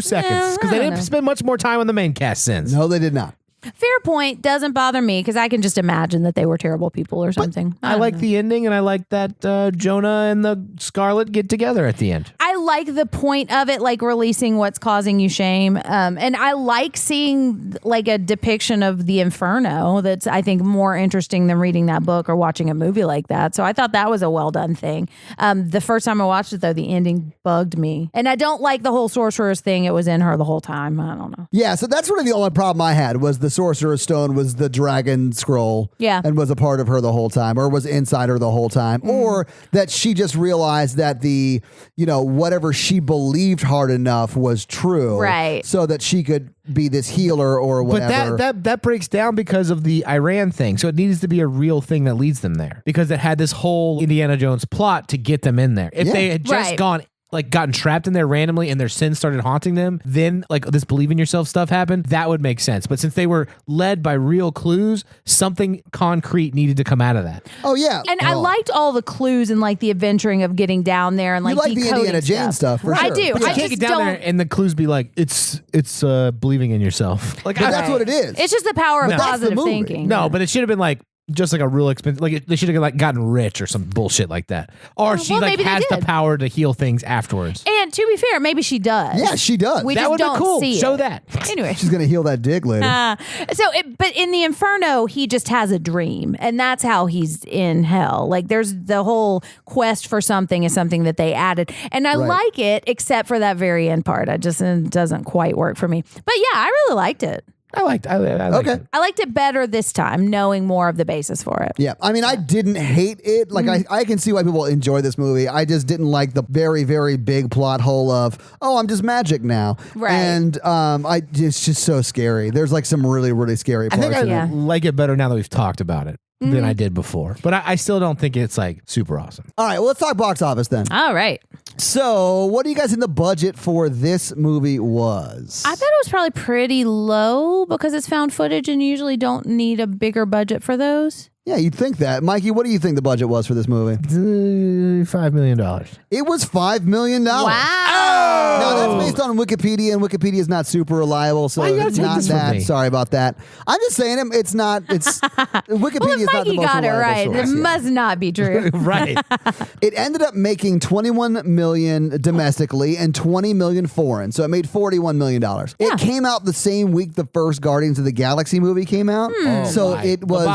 seconds because they didn't spend much more time on the main cast sins. No, they did not. Fair point. Doesn't bother me because I can just imagine that they were terrible people or something. I like the ending and I like that Jonah and the Scarlet get together at the end. I like the point of it, like releasing what's causing you shame. And I like seeing like a depiction of the Inferno that's, I think, more interesting than reading that book or watching a movie like that. So I thought that was a well done thing. The first time I watched it, though, the ending bugged me. And I don't like the whole sorcerer's thing. It was in her the whole time. I don't know. Yeah, so that's really the only problem I had was the Sorcerer's Stone was the dragon scroll. Yeah. And was a part of her the whole time, or was inside her the whole time, or that she just realized that the, whatever she believed hard enough was true. Right. So that she could be this healer or whatever. But that breaks down because of the Iran thing. So it needs to be a real thing that leads them there, because it had this whole Indiana Jones plot to get them in there. If they had just gotten trapped in there randomly and their sins started haunting them, then like this believe in yourself stuff happened, that would make sense. But since they were led by real clues, something concrete needed to come out of that. Oh yeah. And I liked all the clues and like the adventuring of getting down there and like you like the decoding Indiana Jones stuff for sure. I do. But you I can't just get down don't. there and the clues be like, it's believing in yourself. Like But that's what it is. It's just the power of But that's the positive movie. thinking. No, but it should have been like just like a real expensive, like they should have like gotten rich or some bullshit like that. Or she like maybe they has the did. power to heal things afterwards. And to be fair, maybe she does. Yeah, she does. We That just would be don't cool. see Show it. that. Anyway. She's gonna heal that dig later. But in the Inferno, he just has a dream, and that's how he's in hell. Like, there's the whole quest for something is something that they added, and I like it, except for that very end part. It doesn't quite work for me. But yeah, I really liked it. I liked it. I liked it better this time, knowing more of the basis for it. Yeah, I mean, I didn't hate it. Like, I can see why people enjoy this movie. I just didn't like the very, very big plot hole of, I'm just magic now. Right. And it's just so scary. There's like some really, really scary I parts. think I in it. Yeah. like it better now that we've talked about it than I did before. But I still don't think it's like super awesome. All right, well, let's talk box office then. All right. So, what do you guys think the budget for this movie was? I thought it was probably pretty low because it's found footage and you usually don't need a bigger budget for those. Yeah, you'd think that. Mikey, what do you think the budget was for this movie? $5 million. It was $5 million. Wow. No, that's based on Wikipedia, and Wikipedia is not super reliable, so Why you gotta it's take not this from that. me? Sorry about that. I'm just saying it's not. It's Wikipedia Well, is if not the Mikey most got it reliable right, source. it Yeah. must not be true. Right. It ended up making $21 million domestically and $20 million foreign, so it made $41 million. It came out the same week the first Guardians of the Galaxy movie came out, so my. it was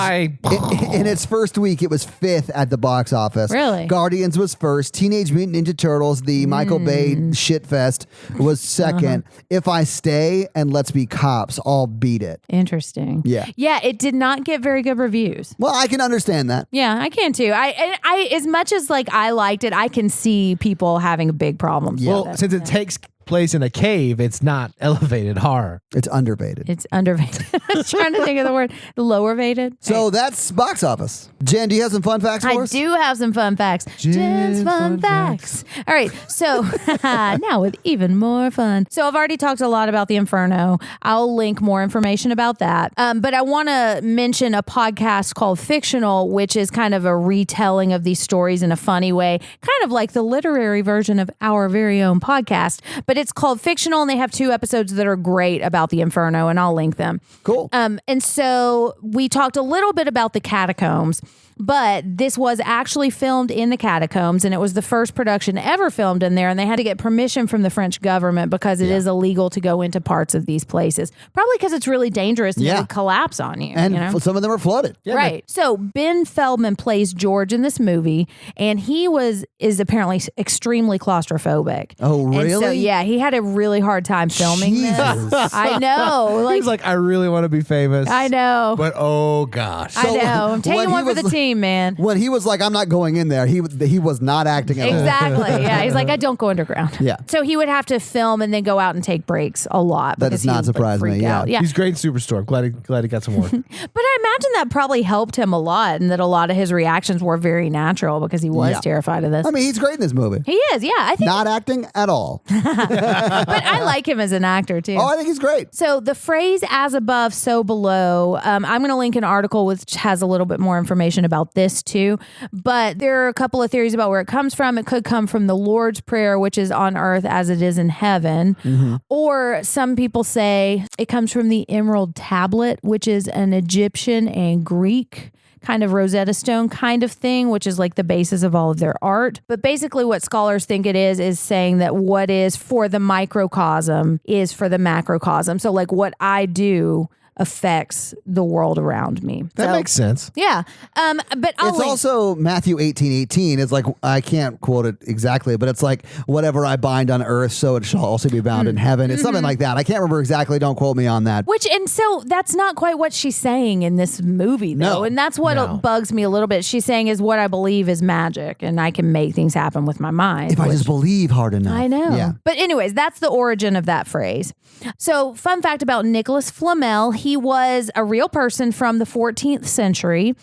in its first week. It was 5th at the box office. Really? Guardians was first. Teenage Mutant Ninja Turtles, the Michael Bay shitfest, was second. If I Stay and Let's Be Cops all beat it. Interesting. Yeah. Yeah, it did not get very good reviews. Well, I can understand that. Yeah, I can too. I as much as like I liked it, I can see people having big problems. Yeah. with Well, it. since it takes place in a cave, it's not elevated horror. It's underrated. It's underrated. I was trying to think of the word. Lower rated. So that's box office. Jen, do you have some fun facts for I us? do have some fun facts. Jen's fun facts. All right. So now with even more fun. So I've already talked a lot about the Inferno. I'll link more information about that. But I want to mention a podcast called Fictional, which is kind of a retelling of these stories in a funny way, kind of like the literary version of our very own podcast. But it's called Fictional, and they have 2 episodes that are great about the Inferno, and I'll link them. Cool. And so we talked a little bit about the Catacombs, but this was actually filmed in the Catacombs, and it was the first production ever filmed in there, and they had to get permission from the French government because it is illegal to go into parts of these places, probably because it's really dangerous and it would collapse on you. And you know? some of them are flooded. Right. So Ben Feldman plays George in this movie, and he is apparently extremely claustrophobic. Oh, really? And so, yeah, he had a really hard time filming this. I know. He's like, I really want to be famous. I know. But oh gosh. I know. I'm taking when one he for the was- team, man. When he was like, I'm not going in there, he was not acting at all. Exactly. Yeah. He's like, I don't go underground. Yeah. So he would have to film and then go out and take breaks a lot. That because does not he would, surprise me, freak yeah. out. Yeah. He's great in Superstore. Glad he got some work. But I imagine that probably helped him a lot and that a lot of his reactions were very natural because he was terrified of this. I mean, he's great in this movie. He is. Yeah. I think, Not acting at all. but I like him as an actor too. Oh, I think he's great. So the phrase "as above, so below," I'm going to link an article which has a little bit more information about this too. But there are a couple of theories about where it comes from. It could come from the Lord's Prayer, which is on earth as it is in heaven. Or some people say it comes from the Emerald Tablet, which is an Egyptian and Greek kind of Rosetta Stone kind of thing, which is like the basis of all of their art. But basically what scholars think it is saying that what is for the microcosm is for the macrocosm. So like what I do affects the world around me. That makes sense. Yeah. But it's also Matthew 18:18. It's like, I can't quote it exactly, but it's like, whatever I bind on earth, so it shall also be bound in heaven. It's something like that. I can't remember exactly. Don't quote me on that. And so that's not quite what she's saying in this movie, though. No. And that's what bugs me a little bit. She's saying is what I believe is magic, and I can make things happen with my mind. If I just believe hard enough. I know. Yeah. But anyways, that's the origin of that phrase. So fun fact about Nicolas Flamel, he was a real person from the 14th century.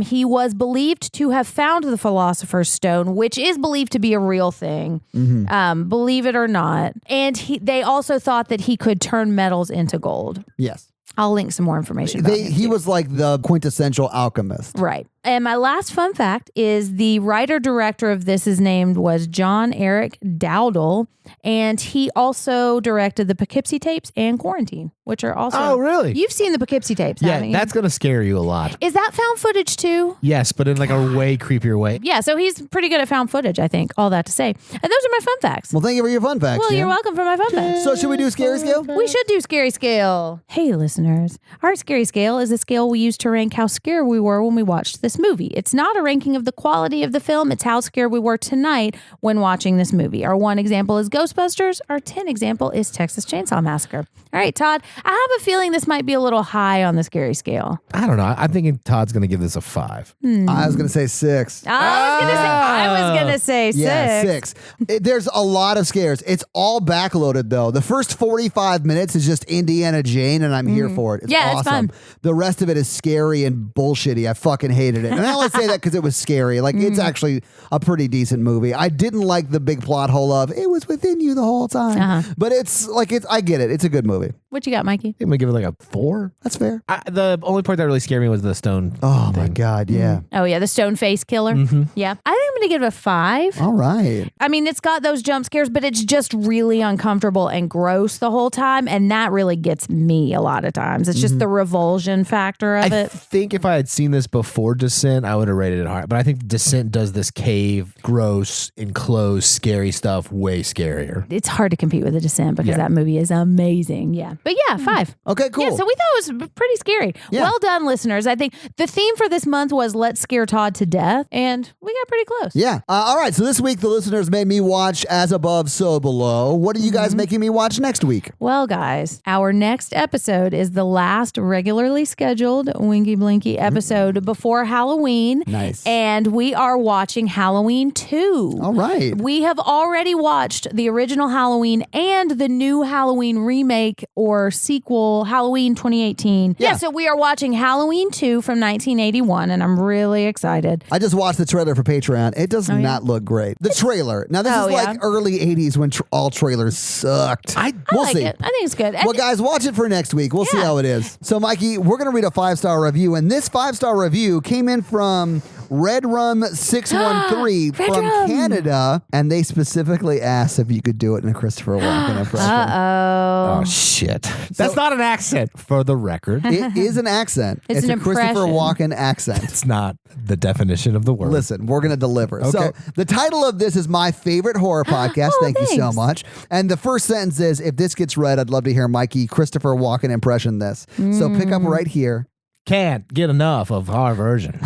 He was believed to have found the Philosopher's Stone, which is believed to be a real thing, believe it or not. And they also thought that he could turn metals into gold. Yes. I'll link some more information about him. He was like the quintessential alchemist. Right. And my last fun fact is the writer-director of this was John Eric Dowdle, and he also directed the Poughkeepsie tapes and Quarantine, which are also... Oh, really? You've seen the Poughkeepsie tapes, haven't you? That's going to scare you a lot. Is that found footage too? Yes, but in like a way creepier way. Yeah, so he's pretty good at found footage, I think. All that to say. And those are my fun facts. Well, thank you for your fun facts. Well, Jen. you're welcome for my fun facts. So should we do Scary Scale? We should do Scary Scale. Hey, listeners. Our Scary Scale is a scale we use to rank how scared we were when we watched this movie. It's not a ranking of the quality of the film. It's how scared we were tonight when watching this movie. Our 1 example is Ghostbusters. Our 10 example is Texas Chainsaw Massacre. All right, Todd, I have a feeling this might be a little high on the Scary Scale. I don't know. I'm thinking Todd's going to give this a 5. I was going to say 6. I was gonna say 6. Yeah, 6. There's a lot of scares. It's all backloaded, though. The first 45 minutes is just Indiana Jane, and I'm here for it. It's awesome. It's fun. The rest of it is scary and bullshitty. I fucking hated it. And I only say that because it was scary. Like, it's actually a pretty decent movie. I didn't like the big plot hole of it was within you the whole time. But it's like, I get it. It's a good movie. What you got, Mikey? I'm going to give it like a 4. That's fair. The only part that really scared me was the stone. Oh, my God. Yeah. Oh, yeah, the stone face killer. Yeah. I think I'm going to give it a 5. All right. I mean, it's got those jump scares, but it's just really uncomfortable and gross the whole time. And that really gets me a lot of times. It's just the revulsion factor of I it. think if I had seen this before Descent, I would have rated it hard. But I think Descent does this cave, gross, enclosed, scary stuff way scarier. It's hard to compete with The Descent because that movie is amazing. Yeah. But yeah, 5. Okay, cool. Yeah, so we thought it was pretty scary. Yeah. Well done, listeners. I think the theme for this month was Let's Scare Todd to Death, and we got pretty close. Yeah. All right. So this week, the listeners made me watch As Above, So Below. What are you guys making me watch next week? Well, guys, our next episode is the last regularly scheduled Winky Blinky episode before Halloween. Nice. And we are watching Halloween 2. All right. We have already watched the original Halloween and the new Halloween remake or sequel, Halloween 2018. Yeah. So we are watching Halloween 2 from 1981, and I'm really excited. I just watched the trailer for Patreon. It does not look great. The trailer. Now, this is like early 80s when all trailers sucked. We'll see. It. I think it's good. Well, guys, watch it for next week. We'll see how it is. So, Mikey, we're going to read a 5-star review, and this 5-star review came in from Red Rum 613 from Canada, and they specifically asked if you could do it in a Christopher Walken impression. Oh, shit. That's not an accent, for the record. It is an accent. It's a an Christopher impression. Walken accent. It's not the definition of the word. Listen, we're going to deliver. Okay. So the title of this is My Favorite Horror Podcast. Thank you so thanks. much. And the first sentence is, if this gets read, I'd love to hear Mikey Christopher Walken impression this. So pick up right here. Can't get enough of our version.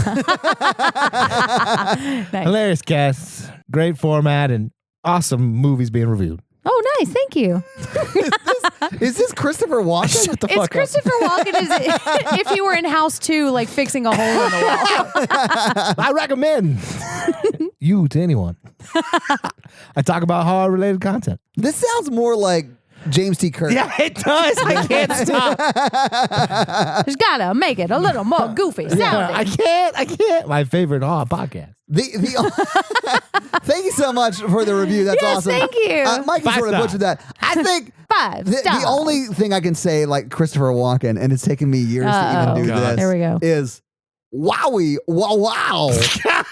Hilarious cast, great format, and awesome movies being reviewed. Oh, nice. Thank you. Is this Christopher Walken? Shut the It's fuck up. Christopher Walken if he were in House 2, like fixing a hole in the wall. I recommend you to anyone. I talk about horror-related content. This sounds more like James T. Kirk. Yeah, it does. I can't stop. Just gotta make it a little more goofy sounding. I can't. My favorite podcast. Thank you so much for the review. That's Yes, awesome. thank you. Mikey 5 sort of stars. butchered that. I think 5 the stars. only thing I can say, like Christopher Walken, and it's taken me years to even do God. this, There we go. is wowie, wow, wow.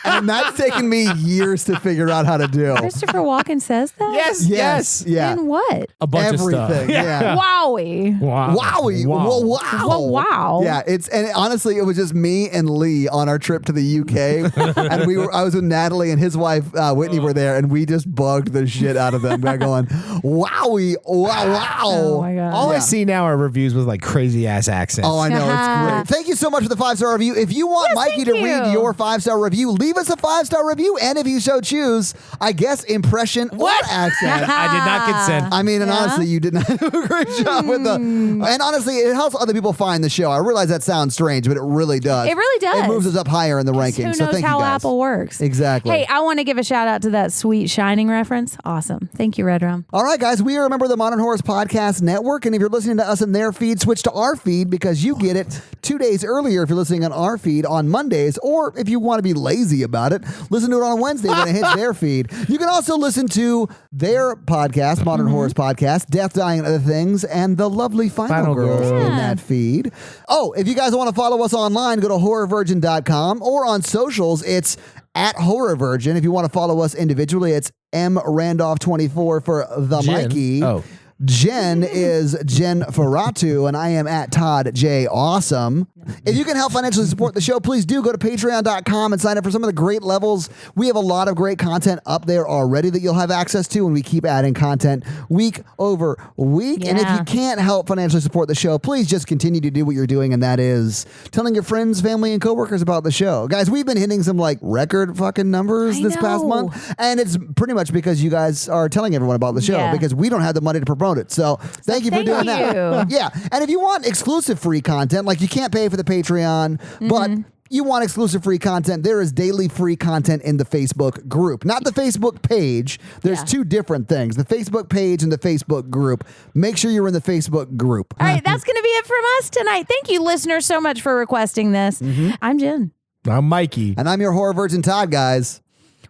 And that's taken me years to figure out how to do. Christopher Walken says that? Yes. Yeah. And what? A bunch of stuff. Everything. Yeah. Wowie. Wow. Wowie. Wow. Wow. Well, wow. Yeah, and honestly, it was just me and Lee on our trip to the UK, and I was with Natalie and his wife Whitney were there, and we just bugged the shit out of them by going, "Wowie, wow!" Oh my god. All I see now are reviews with like crazy ass accents. Oh, I know, it's great. Thank you so much for the 5-star review. If you want Mikey to read your 5-star review, leave us a 5-star review, and if you so choose, I guess impression or accent. I did not consent. I mean, and honestly, you did not do a great job with the. And honestly, it helps other people find the show. I realize that sounds strange, but it really does. It really does. It moves us up higher in the rankings. Who So knows thank how you guys. Apple works? Exactly. Hey, I want to give a shout out to that sweet Shining reference. Awesome. Thank you, Red Rum. All right, guys, we are a member of the Modern Horrors Podcast Network, and if you're listening to us in their feed, switch to our feed because you get it 2 days earlier if you're listening on our feed on Mondays, or if you want to be lazy about it, listen to it on Wednesday when it hits their feed. You can also listen to their podcast, Modern Horrors Podcast, Death, Dying, and Other Things, and the lovely Final Girls in that feed. Oh, if you guys want to follow us online, go to horrorvirgin.com, or on socials, it's at Horror Virgin. If you want to follow us individually, it's mrandolph24 for the Jen. Mikey. Oh. Jen is Jenn Ferratu, and I am at Todd J. Awesome. If you can help financially support the show, please do go to patreon.com and sign up for some of the great levels. We have a lot of great content up there already that you'll have access to, and we keep adding content week over week. And if you can't help financially support the show, please just continue to do what you're doing, and that is telling your friends, family, and coworkers about the show. Guys, we've been hitting some like record fucking numbers this past month, and it's pretty much because you guys are telling everyone about the show because we don't have the money to promote it. So thank you for doing that. Yeah. And if you want exclusive free content, like you can't pay for the Patreon, but you want exclusive free content, there is daily free content in the Facebook group. Not the Facebook page. There's two different things. The Facebook page and the Facebook group. Make sure you're in the Facebook group. All right, that's going to be it from us tonight. Thank you, listeners, so much for requesting this. I'm Jen. I'm Mikey. And I'm your Horror Virgin Todd, guys.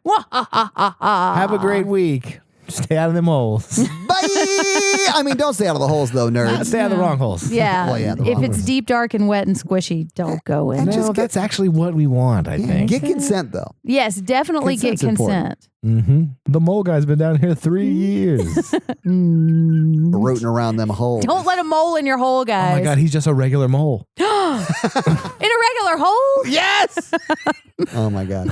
Have a great week. Stay out of them holes. Bye! I mean, don't stay out of the holes, though, nerds. Stay out of the wrong holes. Yeah. Well, yeah, the if wrong it's ones. deep, dark, and wet and squishy, don't go in. No, that's actually what we want, I think. Get consent, though. Yes, definitely Consent's get important. consent. The mole guy's been down here 3 years. Rooting around them holes. Don't let a mole in your hole, Oh guys. my God, he's just a regular mole. In a regular hole? Yes! Oh, my God.